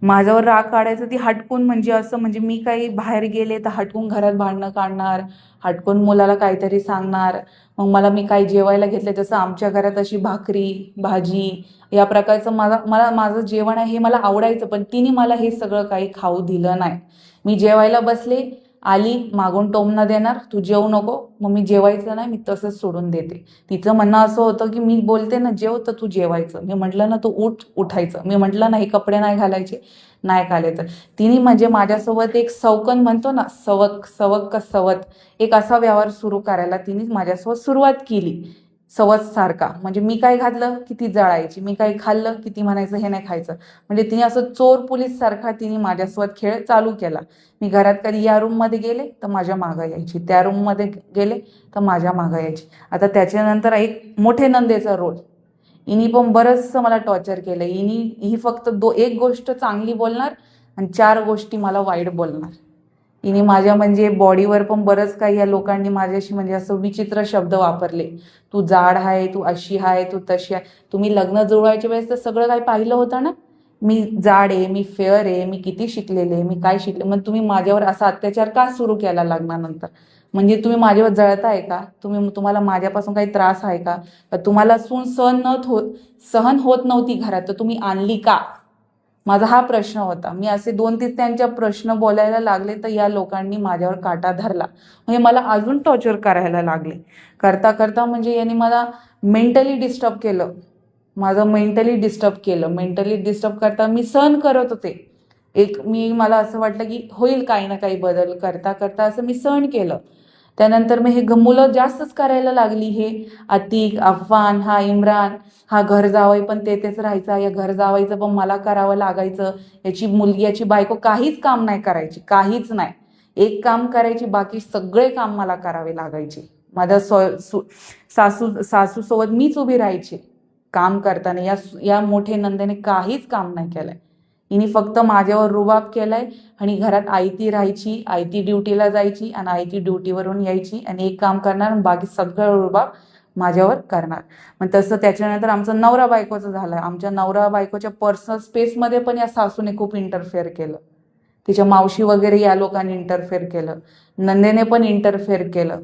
माझ्यावर राग काढायचं, ती हटकून म्हणजे असं म्हणजे मी काही बाहेर गेले तर हटकून घरात भांडणं काढणार, हटकून मुलाला काहीतरी सांगणार. मग मी काही जेवायला घेतलं जसं आमच्या घरात अशी भाकरी भाजी या प्रकारचं माझं जेवण आहे हे मला आवडायचं, पण तिने मला हे सगळं काही खाऊ दिलं नाही. मी जेवायला बसले, आली मागून टोमणं देणार, तू जेवू नको, मग मी जेवायचं नाही, मी तसंच सोडून देते. तिचं म्हणणं असं होतं की मी बोलते ना जेव तर तू जेवायचं, मी म्हटलं ना तू उठायचं, मी म्हटलं ना हे कपडे नाही घालायचे, नाही घालायचं. तिने म्हणजे माझ्यासोबत एक सवकन म्हणतो ना, सवक का सवत, एक असा व्यवहार सुरू करायला तिने माझ्यासोबत सुरुवात केली. सवत सारखा म्हणजे मी काय घातलं की ती जळायची, मी काही खाल्लं की ती म्हणायचं हे नाही खायचं. म्हणजे तिने असं चोर पोलीस सारखा तिने माझ्यासोबत खेळ चालू केला. मी घरात कधी या रूममध्ये गेले तर माझ्या मागं यायची, त्या रूममध्ये गेले तर माझ्या मागं यायची. आता त्याच्यानंतर एक मोठे नंदेचा रोल, हिनी पण बरंचसं मला टॉर्चर केलं. ही फक्त एक गोष्ट चांगली बोलणार आणि 4 गोष्टी मला वाईट बोलणार. हिने माझ्या म्हणजे बॉडीवर पण बरंच काही या लोकांनी माझ्याशी म्हणजे असं विचित्र शब्द वापरले, तू जाड आहे, तू अशी आहे, तू तशी आहे. तुम्ही लग्न जुळवायच्या वेळेस तर सगळं काही पाहिलं होतं ना, मी जाड आहे, मी फेअर आहे, मी किती शिकलेले आहे, मी काय शिकले, मग तुम्ही माझ्यावर असा अत्याचार का सुरू केला लग्नानंतर? म्हणजे तुम्ही माझ्यावर जळताय का? तुम्हाला माझ्यापासून काही त्रास आहे का? तुम्हाला सहन होत नव्हती घरात तर तुम्ही आणली का? माझा हा प्रश्न होता. मी असे 2-3 त्यांच्या प्रश्न बोलायला लागले तर या लोकांनी माझ्यावर काटा धरला. म्हणजे मला अजून टॉर्चर करायला लागले. करता करता म्हणजे यांनी मला मेंटली डिस्टर्ब केलं. मेंटली डिस्टर्ब करता मी सहन करत होते. मला असं वाटलं की होईल काही ना काही बदल, करता करता असं मी सहन केलं. त्यानंतर मग हे मुलं जास्तच करायला लागली. हे अतिक, अफवान, हा इम्रान, हा घर जावई पण तेच राहायचा, या घर जावायचं पण मला करावं लागायचं. याची मुलगी, याची बायको काहीच काम नाही करायची, काहीच नाही. एक काम करायची, बाकी सगळे काम मला करावे लागायचे. माझ्या सासूसोबत मीच उभी राहायची काम करताना. या मोठे नंदेने काहीच काम नाही केलंय. हिने फक्त माझ्यावर रुबाब केलाय. आणि घरात आयती राहायची, आयती ड्युटीला जायची आणि आयती ड्युटीवरून यायची आणि एक काम करणार आणि बाकी सगळं रुबाब माझ्यावर करणार. मग तसं त्याच्यानंतर आमचं नवरा बायकोचं झालं. आमच्या नवरा बायकोच्या पर्सनल स्पेसमध्ये पण या सासूने खूप इंटरफेअर केलं. तिच्या मावशी वगैरे या लोकांनी इंटरफेअर केलं, नंदेने पण इंटरफेअर केलं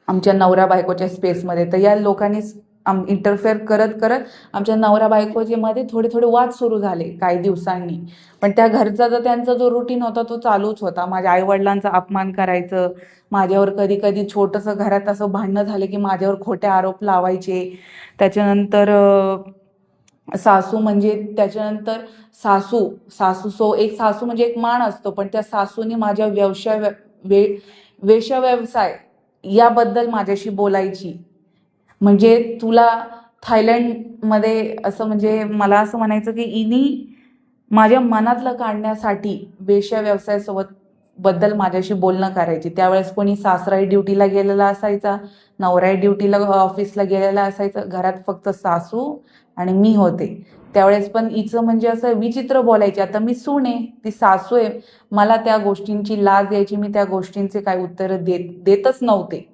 आमच्या नवरा बायकोच्या स्पेसमध्ये. तर या लोकांनी इंटरफेअर करत करत आमच्या नवरा बायकोचे मध्ये थोडे वाद सुरू झाले काही दिवसांनी. पण त्या घरचा त्यांचा जो रुटीन होता तो चालूच होता. माझ्या आईवडिलांचा अपमान करायचं, माझ्यावर कधी कधी छोटंसं घरात असं भांडणं झालं की माझ्यावर खोटे आरोप लावायचे. त्याच्यानंतर सासू म्हणजे त्याच्यानंतर एक सासू म्हणजे एक मान असतो, पण त्या सासूने माझ्या वेश्याव्यवसाय याबद्दल माझ्याशी बोलायची. म्हणजे तुला थायलंडमध्ये असं, म्हणजे मला असं म्हणायचं की इनी माझ्या मनातलं काढण्यासाठी वेश्या व्यवसायासोबत बद्दल माझ्याशी बोलणं करायची. त्यावेळेस कोणी सासराही ड्युटीला गेलेला असायचा, नवराही ड्युटीला ऑफिसला गेलेला असायचं, घरात फक्त सासू आणि मी होते. त्यावेळेस पण हिचं म्हणजे असं विचित्र बोलायची. आता मी सून आहे, ती सासू आहे, मला त्या गोष्टींची लाज यायची. मी त्या गोष्टींचे काही उत्तरं देतच नव्हते.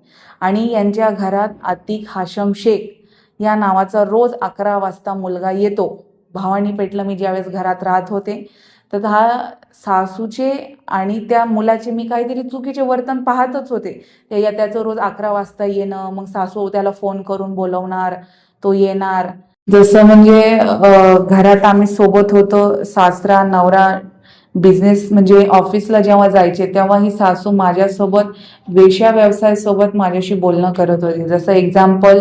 आणि यांच्या घरात आतिक हाशम शेख या नावाचा रोज 11 वाजता मुलगा येतो. भवानी पेठला मी ज्यावेळेस घरात राहत होते, तर हा सासूचे आणि त्या मुलाचे मी काहीतरी चुकीचे वर्तन पाहतच होते. त्याचं रोज 11 वाजता येणं, मग सासू त्याला फोन करून बोलवणार, तो येणार. जसं म्हणजे घरात आम्ही सोबत होतो, सासरा नवरा बिझनेस म्हणजे ऑफिसला जेव्हा जायचे तेव्हा ही सासू माझ्यासोबत वेश्या व्यवसायासोबत माझ्याशी बोलणं करत होती. जसं एक्झाम्पल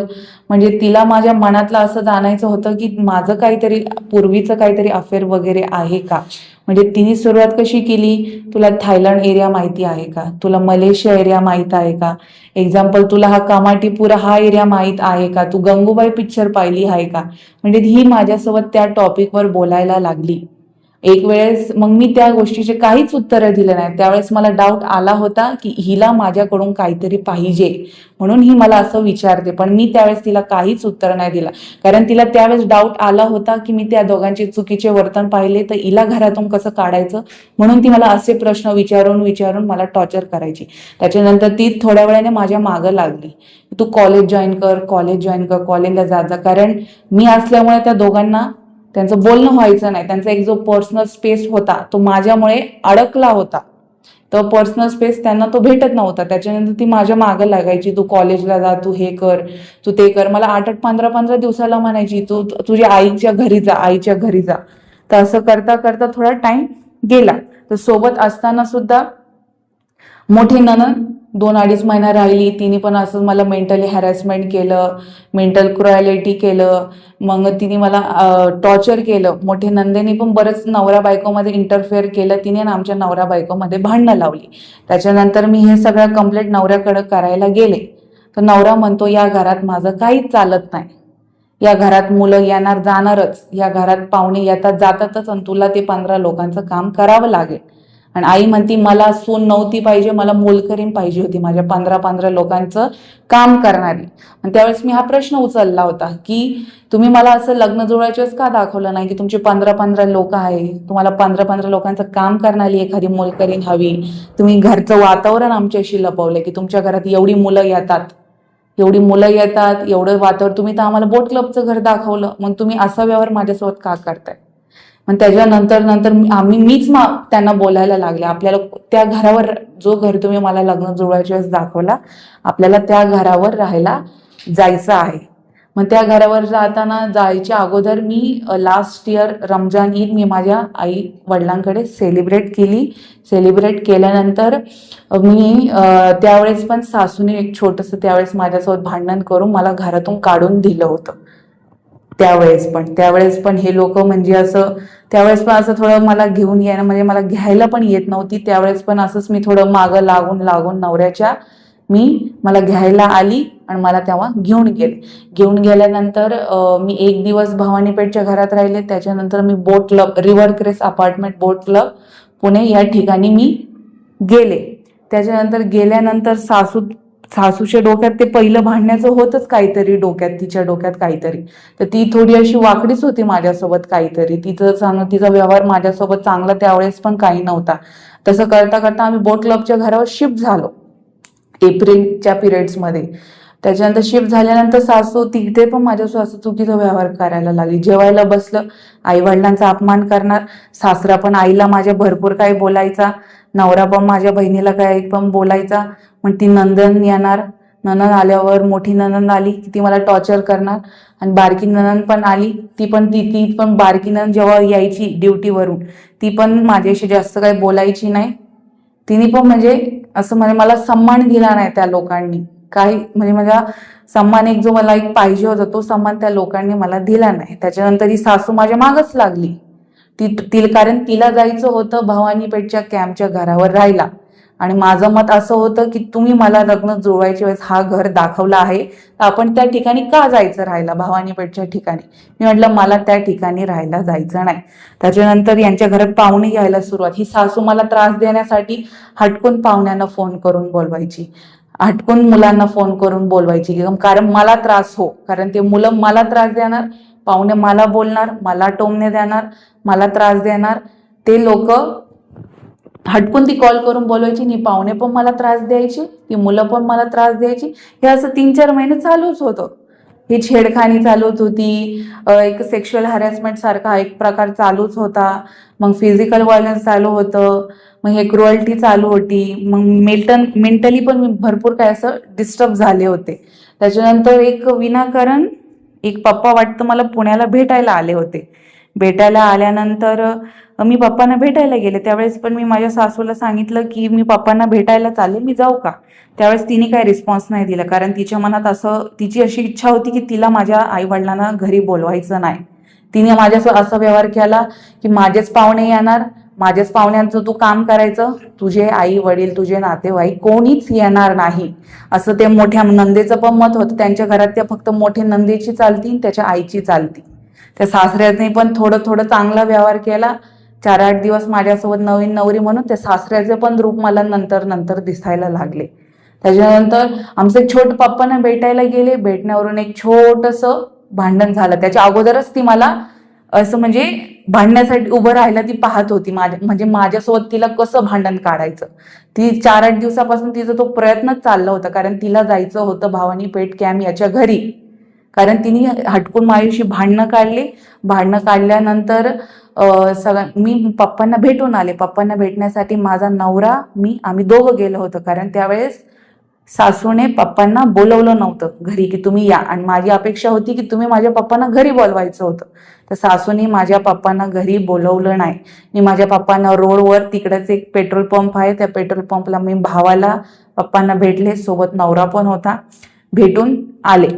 म्हणजे तिला माझ्या मनातलं असं जाणायचं होतं की माझं काहीतरी पूर्वीचं काहीतरी अफेअर वगैरे आहे का. म्हणजे तिने सुरुवात कशी केली, तुला थायलंड एरिया माहिती आहे का, तुला मलेशिया एरिया माहीत आहे का, एक्झाम्पल तुला हा कामाटीपुरा हा एरिया माहीत आहे का, तू गंगूबाई पिक्चर पाहिली आहे का. म्हणजे ही माझ्यासोबत त्या टॉपिकवर बोलायला लागली. एक वेळेस मग मी त्या गोष्टीचे काहीच उत्तरं दिलं नाही. त्यावेळेस मला डाऊट आला होता की हिला माझ्याकडून काहीतरी पाहिजे म्हणून ही मला असं विचारते. पण मी त्यावेळेस तिला काहीच उत्तर नाही दिला, कारण तिला त्यावेळेस डाऊट आला होता की मी त्या दोघांचे चुकीचे वर्तन पाहिले तर हिला घरातून कसं काढायचं, म्हणून ती मला असे प्रश्न विचारून विचारून मला टॉर्चर करायची. त्याच्यानंतर ती थोड्या वेळाने माझ्या मागं लागली, तू कॉलेज जॉईन कर, कॉलेजला जात जा. कारण मी असल्यामुळे त्या दोघांना त्यांचं बोलणं व्हायचं नाही. त्यांचा एक जो पर्सनल स्पेस होता तो माझ्यामुळे अडकला होता. तो पर्सनल स्पेस त्यांना तो भेटत नव्हता. त्याच्यानंतर ती माझ्या मागं लागायची, तू कॉलेजला जा, तू हे कर, तू ते कर. मला 8-8 15-15 दिवसाला म्हणायची, तू तुझ्या आईच्या घरी जा. तर असं करता करता थोडा टाइम गेला. तर सोबत असताना सुद्धा मोठी नणंद 2-2.5 महिना राहिली. तिने पण असं मला मेंटली हॅरॅसमेंट केलं, मेंटल क्रुएलिटी केलं. मग तिने मला टॉर्चर केलं. मोठे नंदेने पण बरंच नवरा बायकोमध्ये इंटरफेअर केलं. तिने ना आमच्या नवरा बायकोमध्ये भांडणं लावली. त्याच्यानंतर मी हे सगळं कंप्लेंट नवऱ्याकडे करायला गेले तर नवरा म्हणतो, या घरात माझं काहीच चालत नाही, या घरात मुलं येणार जाणारच, या घरात पाहुणे येतात जातातच, आणि तुला ते 15 लोकांचं काम करावं लागेल. आणि आई म्हणती, मला सून नव्हती पाहिजे, मला मोलकरीण पाहिजे होती, माझ्या 15-15 लोकांचं काम करणारी. आणि त्यावेळेस मी हा प्रश्न उचलला होता की तुम्ही मला असं लग्न जुळवायच्याच का दाखवलं नाही की तुमचे 15-15 लोक आहे, तुम्हाला 15-15 लोकांचं काम करणारी एखादी मोलकरीण हवी. तुम्ही घरचं वातावरण आमच्याशी लपवलंय की तुमच्या घरात एवढी मुलं येतात, एवढं वातावरण. तुम्ही तर आम्हाला बोट क्लबचं घर दाखवलं, मग तुम्ही असा व्यवहार माझ्यासोबत का करताय. मग त्याच्यानंतर मीच त्यांना बोलायला लागले, आपल्याला त्या घरावर, जो घर तुम्ही मला लग्न जुळवायच्या वेळेस दाखवला, आपल्याला त्या घरावर राहायला जायचं आहे. मग त्या घरावर जायच्या अगोदर मी लास्ट इयर रमजान ईद मी माझ्या आई वडिलांकडे सेलिब्रेट केल्यानंतर मी त्यावेळेस पण सासूने एक छोटंसं त्यावेळेस माझ्यासोबत भांडण करून मला घरातून काढून दिलं होतं. त्यावेळेस पण हे लोक म्हणजे असं, त्यावेळेस पण असं थोडं मला घेऊन येणं, म्हणजे मला घ्यायला पण येत नव्हती. त्यावेळेस पण असंच मी थोडं मागं लागून नवऱ्याच्या मला घ्यायला आली आणि मला तेव्हा घेऊन गेल्यानंतर मी 1 दिवस भवानीपेठच्या घरात राहिले. त्याच्यानंतर मी बोट क्लब, रिव्हर क्रेस अपार्टमेंट, बोट क्लब पुणे या ठिकाणी मी गेले. त्याच्यानंतर गेल्यानंतर सासूच्या डोक्यात ते पहिलं भांडण्याचं होतच काहीतरी, तिच्या डोक्यात काहीतरी. तर ती थोडी अशी वाकडीच होती माझ्यासोबत काहीतरी. तिचा व्यवहार माझ्यासोबत चांगला त्यावेळेस पण काही नव्हता. तसं करता करता आम्ही बोट क्लबच्या घरावर शिफ्ट झालो एप्रिलच्या पिरियड्समध्ये. त्याच्यानंतर शिफ्ट झाल्यानंतर सासू तिथे पण माझ्यासोबत असं चुकीचा व्यवहार करायला लागली. जेवायला बसलं, आई वडिलांचा अपमान करणार, सासरा पण आईला माझ्या भरपूर काही बोलायचा, नवरा पण माझ्या बहिणीला काही पण बोलायचा. मग ती नणंद आल्यावर मोठी नणंद आली की ती मला टॉर्चर करणार, आणि बारकी नणंद पण आली, ती पण बारकी नणंद जेव्हा यायची ड्युटीवरून ती पण माझ्याशी जास्त काही बोलायची नाही. तिने पण म्हणजे असं म्हणजे मला सन्मान दिला नाही त्या लोकांनी, काही म्हणजे माझा सन्मान एक जो मला एक पाहिजे होता तो सन्मान त्या लोकांनी मला दिला नाही. त्याच्यानंतर ही सासू माझ्या मागच लागली. कारण तिला जायचं होतं भवानीपेठच्या कॅम्पच्या घरावर राहायला, आणि माझं मत असं होतं की तुम्ही मला लग्न जुळवायच्या वेळेस हा घर दाखवला आहे, तर आपण त्या ठिकाणी का जायचं राहायला, भवानीपेठच्या ठिकाणी. मी म्हटलं मला त्या ठिकाणी राहायला जायचं नाही. त्याच्यानंतर यांच्या घरात पाहुणे यायला सुरुवात. ही सासू मला त्रास देण्यासाठी हटकून पाहुण्यांना फोन करून बोलवायची, हटकून मुलांना फोन करून बोलवायची, कारण मला त्रास हो, कारण ते मुलं मला त्रास देणार, पाहुणे मला बोलणार, मला टोमणे देणार, मला त्रास देणार. ते लोक हटकून ती कॉल करून बोलवायची नाही, पाहुणे पण मला त्रास द्यायची, ती मुलं पण मला त्रास द्यायची. हे असं 3-4 महिने चालूच होतं. ही छेडखानी चालूच होती, एक सेक्शुअल हॅरेसमेंट सारखा एक प्रकार चालूच होता, मग फिजिकल व्हायलन्स चालू होतं, मग हे क्रुअल्टी चालू होती, मग मेंटली पण मी भरपूर काय असं डिस्टर्ब झाले होते. त्याच्यानंतर एक विनाकारण एक पप्पा वाटतं मला पुण्याला भेटायला आले होते. भेटायला आल्यानंतर मी पप्पांना भेटायला गेले. त्यावेळेस पण मी माझ्या सासूला सांगितलं की मी पप्पांना भेटायला चालले, मी जाऊ का. त्यावेळेस तिने काही रिस्पॉन्स नाही दिला, कारण तिच्या मनात असं, तिची अशी इच्छा होती की तिला माझ्या आईवडिलांना घरी बोलवायचं नाही. तिने माझ्यासोबत असा व्यवहार केला की माझेच पाहुणे येणार, माझ्याच पाहुण्यांचं तू काम करायचं, तुझे आई वडील तुझे नातेवाईक कोणीच येणार नाही, असं ते मोठ्या नंदेचं पण मत होतं. त्यांच्या घरात त्या फक्त मोठे नंदेची चालती, त्याच्या आईची चालती. त्या सासऱ्याने पण थोडं थोडं चांगला व्यवहार केला. 4-8 दिवस माझ्यासोबत नवीन नवरी म्हणून त्या सासऱ्याचे पण रूप मला नंतर नंतर दिसायला लागले. त्याच्यानंतर आमचं एक छोटं पप्पांना भेटायला गेले, भेटण्यावरून एक छोटंसं भांडण झालं. त्याच्या अगोदरच ती मला असं म्हणजे भांडण्यासाठी उभं राहायला ती पाहत होती, म्हणजे माझ्यासोबत तिला कसं भांडण काढायचं. ती 4-8 दिवसापासून तिचा तो प्रयत्नच चालला होता, कारण तिला जायचं होतं भवानीपेठ कॅम्प याच्या घरी, कारण तिने हटकून माझ्याशी भांडणं काढली. भांडणं काढल्यानंतर मी पप्पांना भेटून आले. पप्पांना भेटण्यासाठी माझा नवरा आम्ही दोघं गेलो होतो, कारण त्यावेळेस सासूने पप्पांना बोलवलं नव्हतं घरी की तुम्ही या, आणि माझी अपेक्षा होती की तुम्ही माझ्या पप्पांना घरी बोलवायचं होतं. तर सासूने माझ्या पप्पांना घरी बोलवलं नाही. मी माझ्या पप्पांना रोडवर तिकडेच एक पेट्रोल पंप आहे, त्या पेट्रोल पंपला मी भावाला पप्पांना भेटले, सोबत नवरा पण होता. भेटून आले.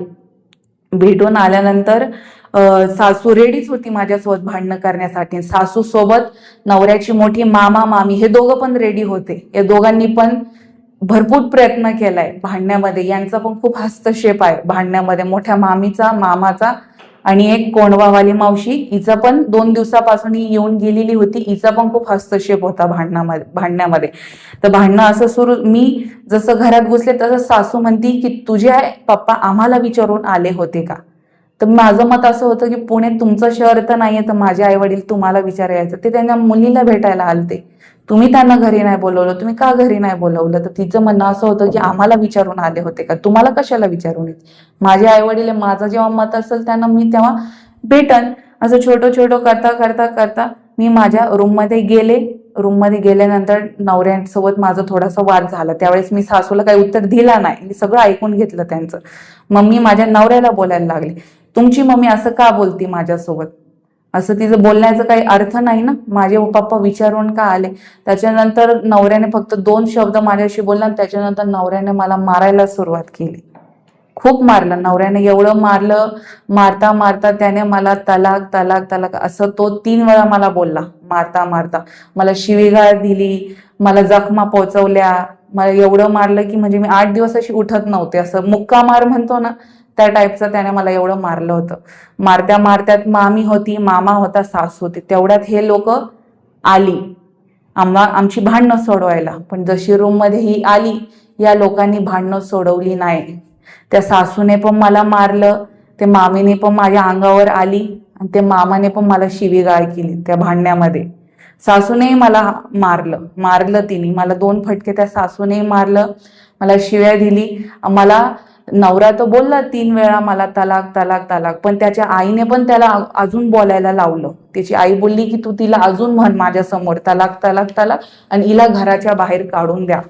भेटून आल्यानंतर सासू रेडीच होती माझ्यासोबत भांडणं करण्यासाठी. सासू सोबत नवऱ्याची मोठी मामा मामी हे दोघं पण रेडी होते. या दोघांनी पण भरपूर प्रयत्न केलाय भांडण्यामध्ये. यांचा पण खूप हस्तक्षेप आहे भांडण्यामध्ये, मोठ्या मामीचा, मामाचा, आणि एक कोंडवावाली मावशी, हिचा पण 2 दिवसापासून ही येऊन गेलेली होती, हिचा पण खूप हस्तक्षेप होता भांडण्यामध्ये. तर भांडणं असं सुरू, मी जसं घरात घुसले तसं सासू म्हणती की तुझे पप्पा आम्हाला विचारून आले होते का. तर माझं मत असं होतं की पुणे तुमचं शहर तर नाहीये, तर माझे आई वडील तुम्हाला विचारायचं, ते त्यांच्या मुलीला भेटायला आलते, तुम्ही त्यांना घरी नाही बोलवलं, तुम्ही का घरी नाही बोलवलं. तर तिचं म्हणणं असं होतं की आम्हाला विचारून आले होते का, तुम्हाला कशाला विचारून येते, माझे आई वडील, माझं जेव्हा मत असेल त्यांना मी तेव्हा भेटन. असं छोटं छोटं करता करता करता मी माझ्या रूममध्ये गेले. रूममध्ये गेल्यानंतर नवऱ्यांसोबत माझं थोडासा वाद झाला. त्यावेळेस मी सासूला काही उत्तर दिला नाही, मी सगळं ऐकून घेतलं त्यांचं. मग मी माझ्या नवऱ्याला बोलायला लागले, तुमची मम्मी असं का बोलती माझ्यासोबत, असं तिचं बोलण्याचा काही अर्थ नाही ना, माझे पप्पा विचारून का आले. त्याच्यानंतर नवऱ्याने फक्त 2 शब्द माझ्याशी बोलला, आणि त्याच्यानंतर नवऱ्याने मला मारायला सुरुवात केली. खूप मारलं नवऱ्याने, एवढं मारलं, मारता मारता त्याने मला तलाक तलाक तलाक असं तो 3 वेळा मला बोलला. मारता मारता मला शिवीगाळ दिली, मला जखमा पोचवल्या, मला एवढं मारलं की म्हणजे मी 8 दिवस अशी उठत नव्हते, असं मुक्का मार म्हणतो ना त्या टाईपचं त्याने मला एवढं मारलं होतं. मारत्या मारत्यात मामी होती, मामा होता, सासू होती, तेवढ्यात हे लोक आली आमची भांडणं सोडवायला. पण जशी रूममध्ये ही आली, या लोकांनी भांडणं सोडवली नाही. त्या सासूने पण मला मारलं, ते मामीने पण माझ्या अंगावर आली, आणि ते मामाने पण मला शिवीगाळ केली त्या भांडण्यामध्ये. सासूने मला मारलं तिने मला 2 फटके त्या सासूने मारलं, मला शिव्या दिली. मला नवरा तर बोलला 3 वेळा मला तलाक तलाक तलाक, पण त्याच्या आईने पण त्याला अजून बोलायला लावलं. त्याची आई बोलली की तू तिला अजून म्हण माझ्यासमोर तलाक तलाक तलाक, आणि हिला घराच्या बाहेर काढून द्या.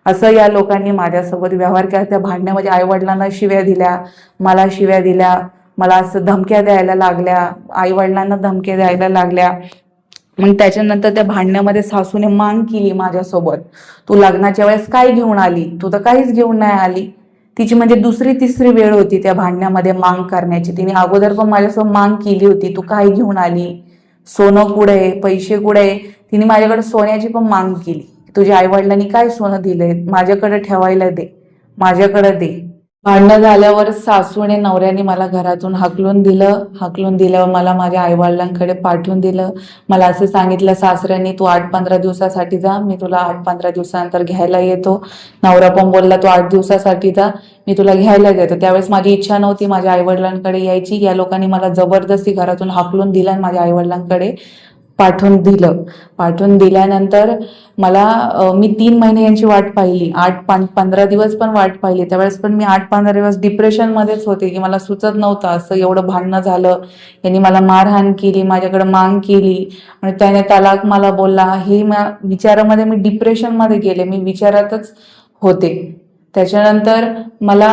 असं या लोकांनी माझ्यासोबत व्यवहार केला. त्या भांडण्यामध्ये आई वडिलांना शिव्या दिल्या, मला शिव्या दिल्या, मला असं धमक्या द्यायला लागल्या, आई वडिलांना धमक्या द्यायला लागल्या. मग त्याच्यानंतर त्या भांडण्यामध्ये सासूने मांग केली माझ्यासोबत, तू लग्नाच्या वेळेस काय घेऊन आली, तू तर काहीच घेऊन नाही आली. तिची म्हणजे 2री-3री वेळ होती त्या भांडण्यामध्ये मांग करण्याची. तिने अगोदर पण माझ्यासोबत मांग केली होती, तू काय घेऊन आली, सोनं कुठे, पैसे कुठे. तिने माझ्याकडे सोन्याची पण मांग केली, तुझ्या आईवडिलांनी काय सोनं दिलंय, माझ्याकडे ठेवायला दे, माझ्याकडे दे. भांडणं झाल्यावर सासूने नवऱ्याने मला घरातून हाकलून दिलं. हाकलून दिल्यावर मला माझ्या आईवडिलांकडे पाठवून दिलं. मला असं सांगितलं सासऱ्यांनी, तू 8-15 दिवसासाठी जा, मी तुला 8-15 दिवसानंतर घ्यायला येतो. नवरा पण बोलला तू 8 दिवसासाठी जा, मी तुला घ्यायला येतो. त्यावेळेस माझी इच्छा नव्हती माझ्या आईवडिलांकडे यायची. या लोकांनी मला जबरदस्ती घरातून हाकलून दिलं आणि माझ्या आईवडिलांकडे पाठवून दिलं. पाठवून दिल्यानंतर मला मी 3 महिने यांची वाट पाहिली. 8-15 दिवस पण वाट पाहिली. त्यावेळेस पण मी 8-15 दिवस डिप्रेशनमध्येच होते की मला सुचत नव्हतं असं एवढं भांडणं झालं. यांनी मला मारहाण केली, माझ्याकडे मांग केली आणि त्याने तलाक मला बोलला. हे विचारामध्ये मी डिप्रेशनमध्ये गेले, मी विचारातच होते. त्याच्यानंतर मला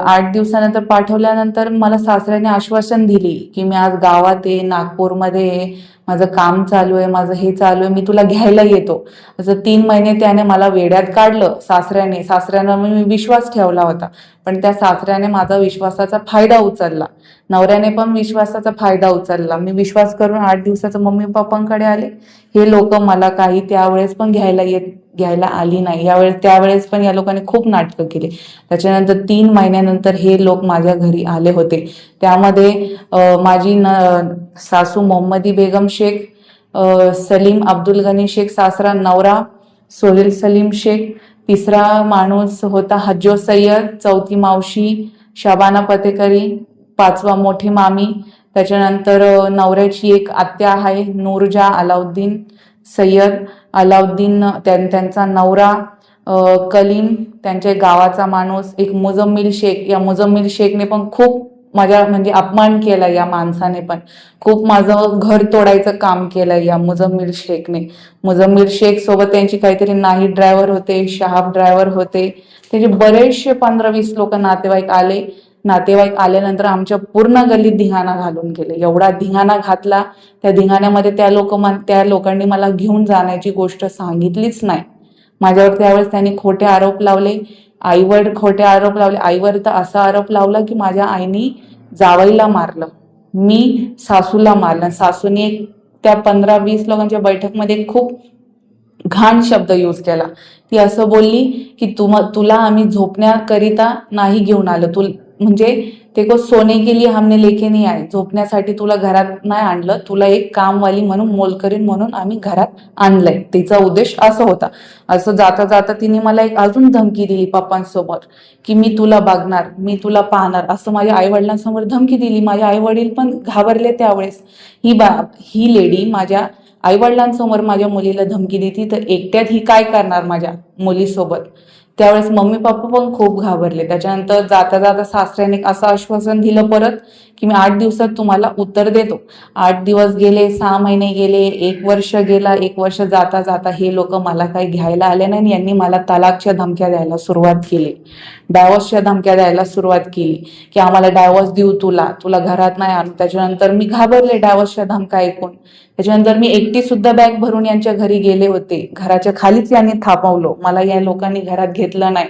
8 दिवसानंतर पाठवल्यानंतर मला सासऱ्याने आश्वासन दिली की मी आज गावात आहे, नागपूरमध्ये आहे, माझं काम चालू आहे, माझं हे चालू आहे, मी तुला घ्यायला येतो. असं 3 महिने त्याने मला वेड्यात काढलं सासऱ्यानं मी विश्वास ठेवला होता, पण त्या सासऱ्याने माझा विश्वासाचा फायदा उचलला. नवऱ्याने पण विश्वासाचा फायदा उचलला. मी विश्वास करून 8 दिवसाचं मम्मी पप्पांकडे आले. हे लोक मला काही त्यावेळेस पण घ्यायला आली नाही. त्यावेळेस पण या लोकांनी खूप नाटकं केली. त्याच्यानंतर 3 महिन्यानंतर हे लोक माझ्या घरी आले होते. त्यामध्ये माझी सासू मोहम्मदी बेगम शेख, सलीम अब्दुल गनी शेख सासरा, नवरा सोहेल सलीम शेख, तिसरा माणूस होता हज्जो सय्यद, चौथी मावशी शाबाना पतेकरी, 5वा मोठी मामी. त्याच्यानंतर नवऱ्याची एक आत्या आहे नूरजा अलाउद्दीन सय्यद, अलाउद्दीन त्यांचा नवरा, कलीम त्यांच्या गावाचा माणूस, एक मुजम्मिल शेख. या मुजम्मिल शेखने पण खूप माझ्या म्हणजे अपमान केला. या माणसाने पण खूप माझं घर तोडायचं काम केलं या मुजम्मिल शेखने. मुजम्मिल शेख सोबत त्यांची काहीतरी नाहीद ड्रायव्हर होते, शहाब ड्रायव्हर होते, त्याचे बरेचसे 15-20 लोक नातेवाईक आले. नातेवाईक आल्यानंतर आमच्या पूर्ण गल्लीत धिंगाणा घालून गेले. एवढा धिंगाणा घातला, त्या धिंगाण्यामध्ये त्या लोकांनी मला घेऊन जाण्याची गोष्ट सांगितलीच नाही. माझ्यावर त्यावेळेस त्यांनी खोटे आरोप लावले, आईवर खोटे आरोप लावले. आईवर तर असा आरोप लावला की माझ्या आईनी जावईला मारलं, मी सासूला मारलं. सासूने त्या 15-20 लोकांच्या बैठकमध्ये खूप घाण शब्द यूज केला. ती असं बोलली की तुला आम्ही झोपण्याकरिता नाही घेऊन आलो, म्हणजे ते को सोने के लिए हमने लेके नहीं आए, झोपण्यासाठी तुला घरात नाही आणलं, तुला एक कामवाली म्हणून मोलकरीण म्हणून आम्ही घरात आणलंय. तिचा उद्देश असा होता. असं जाता जाता तिने मला एक अजून धमकी दिली पप्पांसमोर की मी तुला बघणार, मी तुला पाहणार, असं माझ्या आई वडिलांसमोर धमकी दिली. माझे आई वडील पण घाबरले त्यावेळेस. ही लेडी माझ्या आई वडिलांसमोर माझ्या मुलीला धमकी देती तर एकट्यात ही काय करणार माझ्या मुलीसोबत. त्यावेळेस मम्मी पप्पा पण खूप घाबरले. त्याच्यानंतर जाता जाता सासऱ्याने असं आश्वासन दिलं परत की मी 8 दिवसात तुम्हाला उत्तर देतो. 8 दिवस गेले, 6 महिने गेले, 1 वर्ष गेला. 1 वर्ष जाता जाता हे लोक मला काही घ्यायला आले नाही. यांनी मला तलाकच्या धमक्या द्यायला सुरुवात केली, डायव्हर्सच्या धमक्या द्यायला सुरुवात केली की आम्हाला डायव्हर्स देऊ, तुला घरात नाही आणू. त्याच्यानंतर मी घाबरले डायव्हर्सच्या धमक्या ऐकून. त्याच्यानंतर मी एकटी सुद्धा बॅग भरून यांच्या घरी गेले होते. घराच्या खालीच यांनी थांबवलं, मला या लोकांनी घरात घेतलं नाही.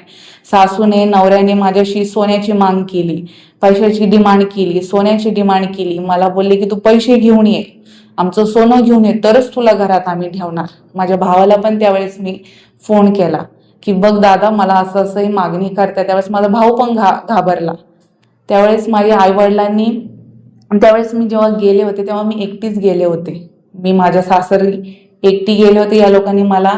सासूने नवऱ्याने माझ्याशी सोन्याची मांग केली, पैशाची डिमांड केली, सोन्याची डिमांड केली. मला बोलले की तू पैसे घेऊन ये, आमचं सोनं घेऊन ये, तरच तुला घरात आम्ही ठेवणार. माझ्या भावाला पण त्यावेळेस मी फोन केला की बघ दादा मला असं असं ही मागणी करताय. त्यावेळेस माझा भाऊ पण घाबरला. त्यावेळेस माझ्या आई वडिलांनी, त्यावेळेस मी जेव्हा गेले होते तेव्हा मी एकटीच गेले होते. मी माझ्या सासरी एकटी गेले होते. या लोकांनी मला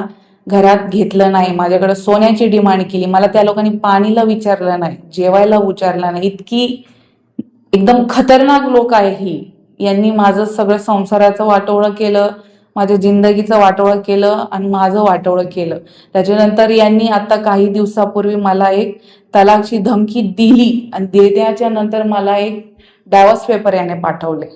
घरात घेतलं नाही, माझ्याकडे सोन्याची डिमांड केली. मला त्या लोकांनी पाणीला विचारलं नाही, जेवायला विचारलं नाही. इतकी एकदम खतरनाक लोक आहे ही. यांनी माझं सगळं संसाराचं वाटोळं केलं, माझ्या जिंदगीचं वाटोळं केलं आणि माझं वाटोळं केलं. त्याच्यानंतर यांनी आता काही दिवसापूर्वी मला एक तलाकची धमकी दिली आणि देण्याच्या नंतर मला एक डायव्हर्स पेपर याने पाठवले.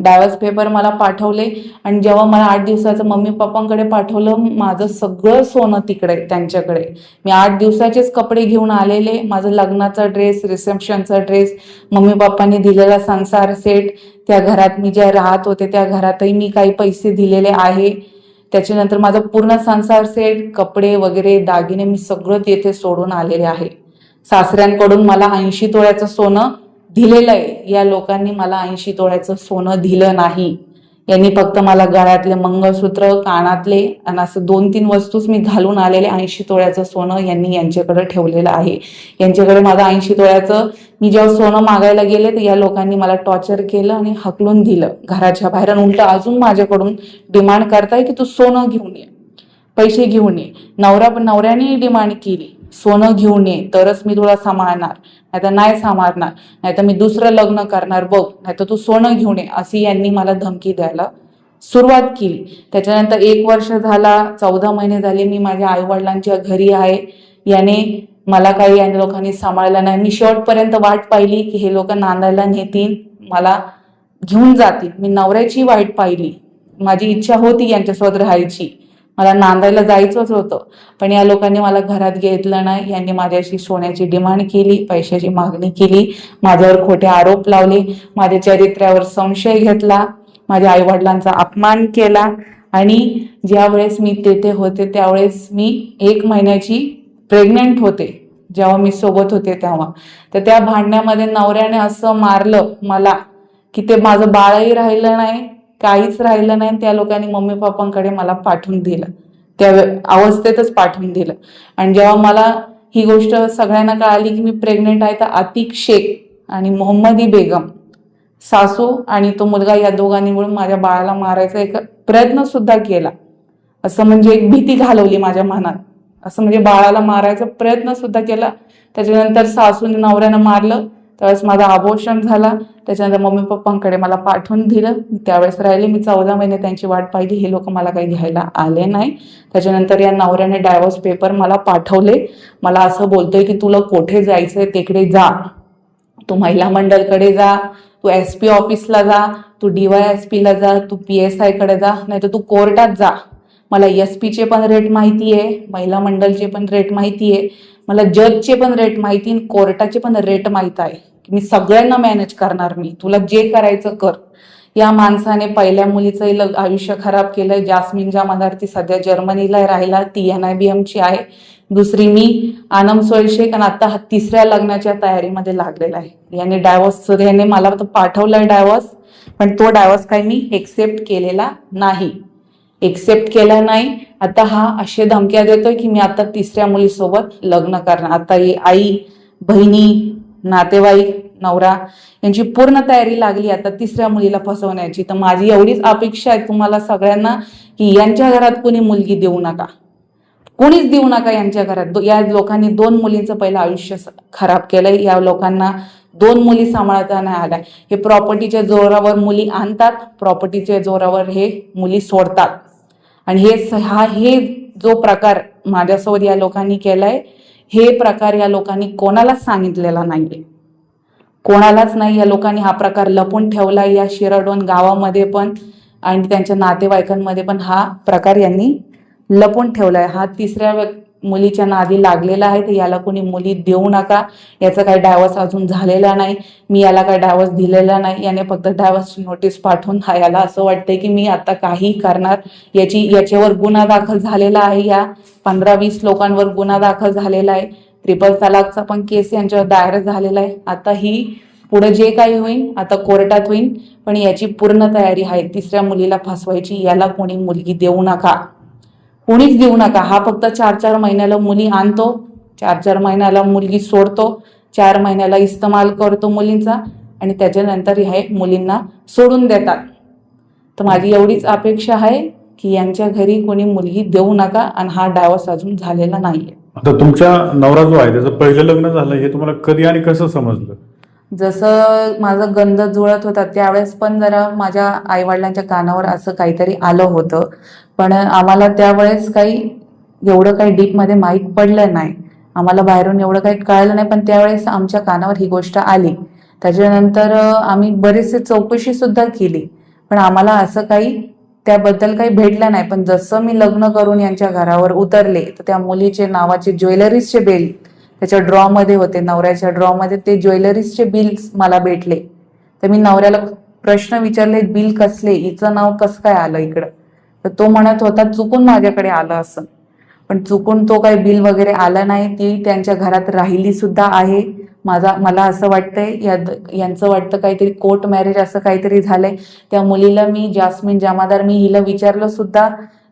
डायव्हर्स पेपर मला पाठवले आणि जेव्हा मला 8 दिवसाचं मम्मी पप्पांकडे पाठवलं, माझं सगळं सोनं तिकडे त्यांच्याकडे. मी 8 दिवसाचेच कपडे घेऊन आलेले, माझं लग्नाचा ड्रेस, रिसेप्शनचा ड्रेस, मम्मी पप्पांनी दिलेला संसार सेट, त्या घरात मी ज्या राहत होते त्या घरातही मी काही पैसे दिलेले आहे. त्याच्यानंतर माझा पूर्ण संसार सेट, कपडे वगैरे, दागिने मी सगळं तेथे सोडून आलेले आहे. सासऱ्यांकडून मला 80 तोळ्याचं सोनं दिलेलं आहे. या लोकांनी मला 80 तोळ्याचं सोनं दिलं नाही. यांनी फक्त मला गळ्यातले मंगळसूत्र, कानातले आणि असं 2-3 वस्तूच मी घालून आलेले 80 तोळ्याचं सोनं यांनी यांच्याकडे ठेवलेलं आहे. यांच्याकडे माझं 80 तोळ्याचं, मी जेव्हा सोनं मागायला गेले तर या लोकांनी मला टॉर्चर केलं आणि हकलून दिलं घराच्या बाहेर. आणि उलट अजून माझ्याकडून डिमांड करताय की तू सोनं घेऊन ये, पैसे घेऊन ये. नवऱ्याने डिमांड केली, सोनं घेऊन ये तरच मी तुला सांभाळणार, नाहीतर नाही सांभाळणार, नाहीतर मी दुसरं लग्न करणार बघ, नाहीतर तू सोनं घेऊन ये, अशी यांनी मला धमकी द्यायला सुरुवात केली. त्याच्यानंतर 1 वर्ष झाला, 14 महिने झाले मी माझ्या आईवडिलांच्या घरी आहे. याने मला काही या लोकांनी सांभाळलं नाही. मी शेवटपर्यंत वाट पाहिली की हे लोक नांदायला नेतील, मला घेऊन जातील. मी नवऱ्याची वाट पाहिली, माझी इच्छा होती यांच्यासोबत राहायची, मला नांदायला जायचंच होतं, पण या लोकांनी मला घरात घेतलं नाही. यांनी माझ्याशी सोन्याची डिमांड केली, पैशाची मागणी केली, माझ्यावर खोटे आरोप लावले, माझ्या चरित्र्यावर संशय घेतला, माझ्या आईवडिलांचा अपमान केला. आणि ज्या वेळेस मी तेथे होते त्यावेळेस मी 1 महिन्याची प्रेग्नेंट होते जेव्हा मी सोबत होते तेव्हा. तर त्या भांडण्यामध्ये नवऱ्याने असं मारलं मला की ते माझं बाळही राहिलं नाही, काहीच राहिलं नाही. त्या लोकांनी मम्मी पप्पांकडे मला पाठवून दिलं, त्या अवस्थेतच पाठवून दिलं. आणि जेव्हा मला ही गोष्ट सगळ्यांना कळाली की मी प्रेग्नेंट आहे, तर अतिक शेख आणि मोहम्मदी बेगम सासू आणि तो मुलगा या दोघांनी मिळून माझ्या बाळाला मारायचा एक प्रयत्न सुद्धा केला. असं म्हणजे एक भीती घालवली माझ्या मनात, असं म्हणजे बाळाला मारायचा प्रयत्न सुद्धा केला. त्याच्यानंतर सासूने नवऱ्यानं मारलं, त्यावेळेस माझा अबॉर्शन झाला. त्याच्यानंतर मम्मी पप्पांकडे मला पाठवून दिलं, त्यावेळेस राहिले. मी 14 महिने त्यांची वाट पाहिली, हे लोक मला काही घ्यायला आले नाही. त्याच्यानंतर या नवऱ्याने डायव्होर्स पेपर मला पाठवले. मला असं बोलतोय की तुला कुठे जायचंय तिकडे जा, तू महिला मंडळकडे जा, तू SP ऑफिसला जा, तू DYSP ला जा, तू PSI कडे जा, नाही तर तू कोर्टात जा. मला SP चे पण रेट माहिती आहे, महिला मंडळचे पण रेट माहिती आहे, मला जजचे पण रेट माहिती आहे, कोर्टाचे पण रेट माहित आहे. मी सगळ्यांना मॅनेज करणार, मी तुला जे करायचं कर. या माणसाने पहिल्या मुलीचं आयुष्य खराब केलंय, जास्मिन जामदार, ती सध्या जर्मनीला राहिला, ती NIBM ची आहे. दुसरी मी आनम सोयशेख, आणि आता 3ऱ्या लग्नाच्या तयारीमध्ये लागलेला आहे. याने डायव्होर्स, याने मला पाठवलाय डायव्होर्स, पण तो डायव्होर्स काही मी एक्सेप्ट केलेला नाही. आता हा असे धमक्या देतोय की मी आता 3ऱ्या मुलीसोबत लग्न करणार. आता ही आई, बहिणी, नातेवाईक, नवरा यांची पूर्ण तयारी लागली आता 3ऱ्या मुलीला फसवण्याची. तर माझी एवढीच अपेक्षा आहे तुम्हाला सगळ्यांना की यांच्या घरात कोणी मुलगी देऊ नका, कोणीच देऊ नका यांच्या घरात. या लोकांनी 2 मुलींचं पहिलं आयुष्य खराब केलंय. या लोकांना 2 मुली सांभाळता नाही आल्या. हे प्रॉपर्टीच्या जोरावर मुली आणतात, प्रॉपर्टीच्या जोरावर हे मुली सोडतात. आणि हे जो प्रकार माझ्यासोबत या लोकांनी केलाय, हे प्रकार या लोकांनी कोणालाच सांगितलेला नाहीये, कोणालाच नाही. या लोकांनी हा प्रकार लपून ठेवलाय. या शिरडोन गावामध्ये पण आणि त्यांच्या नातेवाईकांमध्ये पण हा प्रकार यांनी लपून ठेवलाय. हा 3ऱ्या मुलीच्या नादी लागलेला आहे. तर याला कोणी मुली देऊ नका. याचा काही डायव्होर्स अजून झालेला नाही, मी याला काही डायव्होर्स दिलेला नाही. याने फक्त डायव्होर्सची नोटीस पाठवून याला असं वाटतंय की मी आता काही करणार. याच्यावर गुन्हा दाखल झालेला आहे, या 15-20 लोकांवर गुन्हा दाखल झालेला आहे. ट्रिपल तलाकचा पण केस यांच्यावर दायर झालेला आहे. आता ही पुढे जे काही होईल आता कोर्टात होईल, पण याची पूर्ण तयारी आहे 3ऱ्या मुलीला फसवायची. याला कोणी मुलगी देऊ नका, कोणीच देऊ नका. हा फक्त 4-4 महिन्याला मुली आणतो, 4-4 महिन्याला मुलगी सोडतो, 4 महिन्याला इस्तेमाल करतो मुलींचा, आणि त्याच्यानंतर हे मुलींना सोडून देतात. तर माझी एवढीच अपेक्षा आहे की यांच्या घरी कोणी मुलगी देऊ नका. आणि हा डायव्होर्स अजून झालेला नाहीये. आता तुमच्या नवरा जो आहे त्याचं पहिलं लग्न झालं, हे तुम्हाला कधी आणि कसं समजलं? जसं माझं गंध जुळत होता त्यावेळेस पण जरा माझ्या आईवडिलांच्या कानावर असं काहीतरी आलं होतं, पण आम्हाला त्यावेळेस काही एवढं काही डीपमध्ये माहीत पडलं नाही, आम्हाला बाहेरून एवढं काही कळलं नाही. पण त्यावेळेस आमच्या कानावर ही गोष्ट आली. त्याच्यानंतर आम्ही बरेचसे चौकशी सुद्धा केली, पण आम्हाला असं काही त्याबद्दल काही भेटलं नाही. पण जसं मी लग्न करून यांच्या घरावर उतरले तर त्या मुलीचे नावाचे ज्वेलरीजचे बिल त्याच्या ड्रॉमध्ये होते, नवऱ्याच्या ड्रॉमध्ये ते ज्वेलरीजचे बिल्स मला भेटले. तर मी नवऱ्याला प्रश्न विचारले, बिल कसले, हिचं नाव कसं काय आलं इकडं? तर तो म्हणत होता चुकून माझ्याकडे आलं असं. पण चुकून तो काही बिल वगैरे आला नाही, ती त्यांच्या घरात राहिली सुद्धा आहे. मला असं वाटतंय यांचं वाटतं काहीतरी कोर्ट मॅरेज असं काहीतरी झालंय. त्या मुलीला मी जास्मिन जमादार मी हिला विचारलं सुद्धा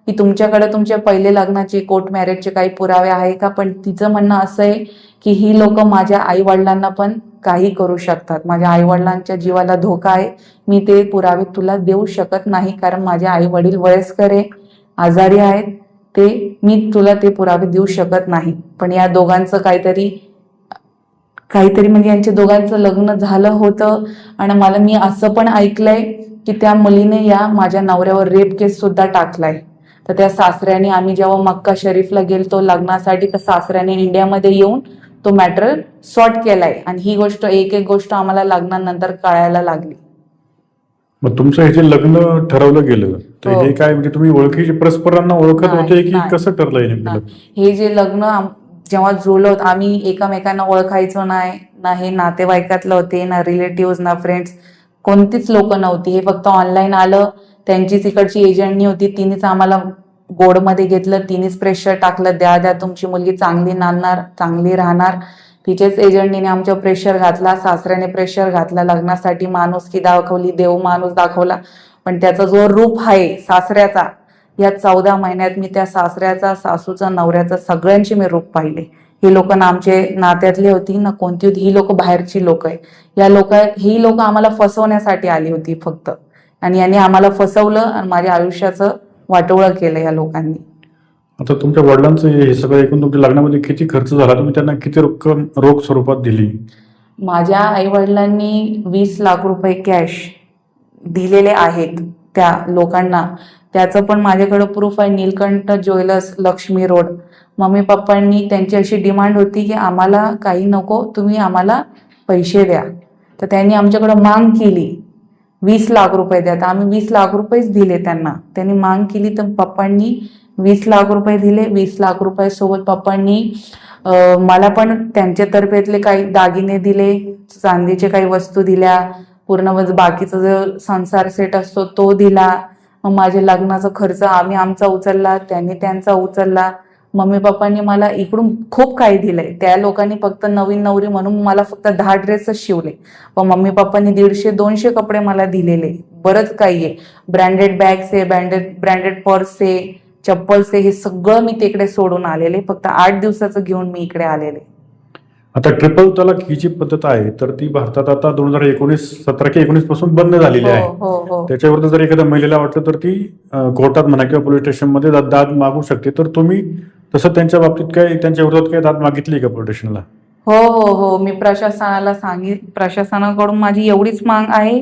की तुमच्याकडे तुमच्या पहिले लग्नाचे कोर्ट मॅरेजचे काही पुरावे आहे का, पण तिचं म्हणणं असं आहे की ही लोक माझ्या आई वडिलांना पण काही करू शकतात, माझ्या आई वडिलांच्या जीवाला धोका आहे, मी ते पुरावे तुला देऊ शकत नाही कारण माझे आई वडील वयस्कर आहे, आजारी आहेत, ते मी तुला ते पुरावे देऊ शकत नाही. पण या दोघांचं काहीतरी म्हणजे यांच्या दोघांचं लग्न झालं होतं. आणि मी असं पण ऐकलंय की त्या मुलीने या माझ्या नवऱ्यावर रेप केस सुद्धा टाकलाय. तर त्या सासऱ्याने, आम्ही जेव्हा मक्का शरीफला गेलतो लग्नासाठी, तर सासऱ्याने इंडियामध्ये येऊन तो मॅटर सॉर्ट केलाय. आणि ही गोष्ट एक गोष्ट आम्हाला लग्नानंतर कळायला लागली. मग तुमचं हे जे लग्न ठरवलं गेलं तर हो. हे काय म्हणजे तुम्ही ओळखीचे परस्परांना ओळखत नाही, होते की नाही. कसं ठरलं हे नेमकं? हे जे लग्न जेव्हा जुळलं, आम्ही एकमेकांना ओळखायचो नाही, ना हे नातेवाईकातलं होते, ना रिलेटिव्ह, ना फ्रेंड्स, कोणतीच लोक नव्हती. हे फक्त ऑनलाईन आलं, त्यांचीच इकडची एजंटनी होती, तिनेच आम्हाला गोडमध्ये घेतलं, तिनेच प्रेशर टाकलं, द्या द्या तुमची मुलगी चांगली नांदणार, चांगली राहणार. तिच्याच एजंटनीने आमच्या प्रेशर घातला, सासऱ्याने प्रेशर घातला, लग्नासाठी माणुसकी दाखवली, देव माणूस दाखवला. पण त्याचा जो रूप आहे सासऱ्याचा, या 14 महिन्यात मी त्या सासऱ्याचा, सासूचा, नवऱ्याचा, सगळ्यांची मी रूप पाहिले. ही लोक ना आमचे नात्यातली होती ना कोणती होती, ही लोक बाहेरची लोक आहे. ही लोक आम्हाला फसवण्यासाठी आली होती फक्त, आणि यांनी आम्हाला फसवलं आणि माझ्या आयुष्याचं वाटोळं केलं या लोकांनी. आता तुमच्या वडिलांचं हे सगळं ऐकून तुमच्या लग्नामध्ये किती खर्च झाला, तुम्ही त्यांना किती रक्कम रोख स्वरूपात दिली? माझ्या आई वडिलांनी 20 लाख रुपये कॅश दिलेले आहेत त्या लोकांना. त्याचं पण माझ्याकडे प्रूफ आहे, Nilkanth jewellers, Lakshmi road. Mummy पप्पांनी, त्यांची अशी डिमांड होती की आम्हाला काही नको, तुम्ही आम्हाला पैसे द्या. तर त्यांनी आमच्याकडे मांग केली 20 लाख रुपये द्या. तर आम्ही 20 लाख रुपयेच दिले त्यांना. त्यांनी मांग केली तर पप्पांनी 20 लाख रुपये दिले. 20 लाख रुपये सोबत पप्पांनी मला पण त्यांच्यातर्फेतले काही दागिने दिले, चांदीचे काही वस्तू दिल्या, पूर्ण बाकीचा जो संसार सेट असतो तो दिला. मग माझ्या लग्नाचा खर्च आम्ही आमचा उचलला, त्यांनी त्यांचा उचलला. मम्मी पप्पांनी मला इकडून खूप काही दिलंय. त्या लोकांनी फक्त नवीन नवरी म्हणून मला फक्त 10 ड्रेसच शिवले, पण मम्मी पप्पांनी 150-200 कपडे मला दिलेले. बरंच काही आहे, ब्रँडेड बॅग्स आहे, ब्रँडेड पर्स आहे, चप्पल्स आहे, हे सगळं मी तिकडे सोडून आलेले. फक्त 8 दिवसाचं घेऊन मी इकडे आलेले. आता ट्रिपल तलाक ही जी पद्धत आहे तर ती भारतात आता 17 की 19 पासून बंद झालेली आहे. हो. त्याच्यावर जर एखाद्या महिलेला वाटलं तर ती कोर्टात म्हणा किंवा पोलीस स्टेशनमध्ये दाद मागू शकते. तर तुम्ही तसं त्यांच्या बाबतीत काय, त्यांच्या विरोधात काय दाद मागितली का पोलीस स्टेशनला? हो. मी प्रशासनाकडून माझी एवढीच माग आहे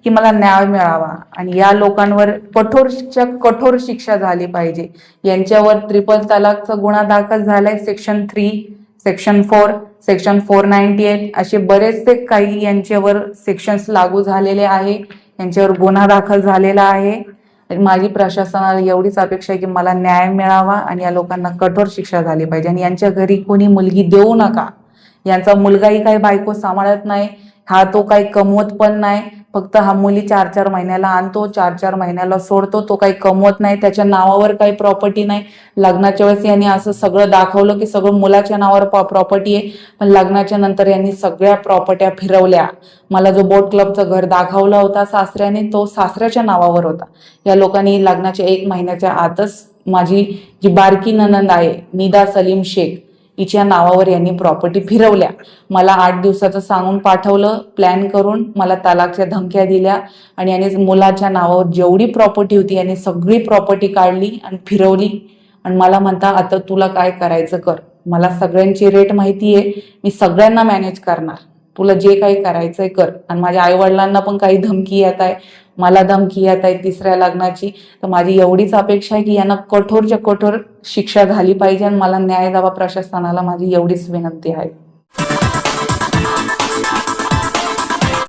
की मला न्याय मिळावा आणि या लोकांवर कठोर शिक्षा झाली पाहिजे. यांच्यावर ट्रिपल तलाकचा गुन्हा दाखल झालाय, सेक्शन 3, सेक्शन 4, सेक्शन 498 असे बरेचसे काही यांच्यावर सेक्शन्स लागू झालेले आहे. यांच्यावर गुन्हा दाखल झालेला आहे. माझी प्रशासनाला एवढीच अपेक्षा आहे की मला न्याय मिळावा आणि या लोकांना कठोर शिक्षा झाली पाहिजे. आणि यांच्या घरी कोणी मुलगी देऊ नका. यांचा मुलगाही काही बायको सांभाळत नाही, हा तो काही कमवत पण नाही, फक्त हा मुली 4-4 महिन्याला आणतो, 4-4 महिन्याला सोडतो, तो काही कमवत नाही, त्याच्या नावावर काही प्रॉपर्टी नाही. लग्नाच्या वेळेस यांनी असं सगळं दाखवलं की सगळं मुलाच्या नावावर प्रॉपर्टी आहे, पण लग्नाच्या नंतर यांनी सगळ्या प्रॉपर्ट्या फिरवल्या. मला जो बोट क्लबचं घर दाखवला होता सासऱ्याने, तो सासऱ्याच्या नावावर होता. या लोकांनी लग्नाच्या 1 महिन्याच्या आतच माझी जी बारकी ननंद आहे निदा सलीम शेख, हिच्या नावावर यांनी प्रॉपर्टी फिरवल्या. मला 8 दिवसाचं सांगून पाठवलं, प्लॅन करून मला तलाकच्या धमक्या दिल्या आणि यांनी मुलाच्या नावावर जेवढी प्रॉपर्टी होती यांनी सगळी प्रॉपर्टी काढली आणि फिरवली. आणि मला म्हणता आता तुला काय करायचं कर, मला सगळ्यांची रेट माहिती आहे, मी सगळ्यांना मॅनेज करणार, तुला जे काही करायचंय कर. आणि माझ्या आई वडिलांना पण काही धमकी येत आहे, मला धमकी येत आहे 3ऱ्या लग्नाची. तर माझी एवढीच अपेक्षा आहे की यांना कठोरच्या कठोर शिक्षा झाली पाहिजे आणि मला न्याय द्यावा प्रशासनाला, माझी एवढीच विनंती आहे.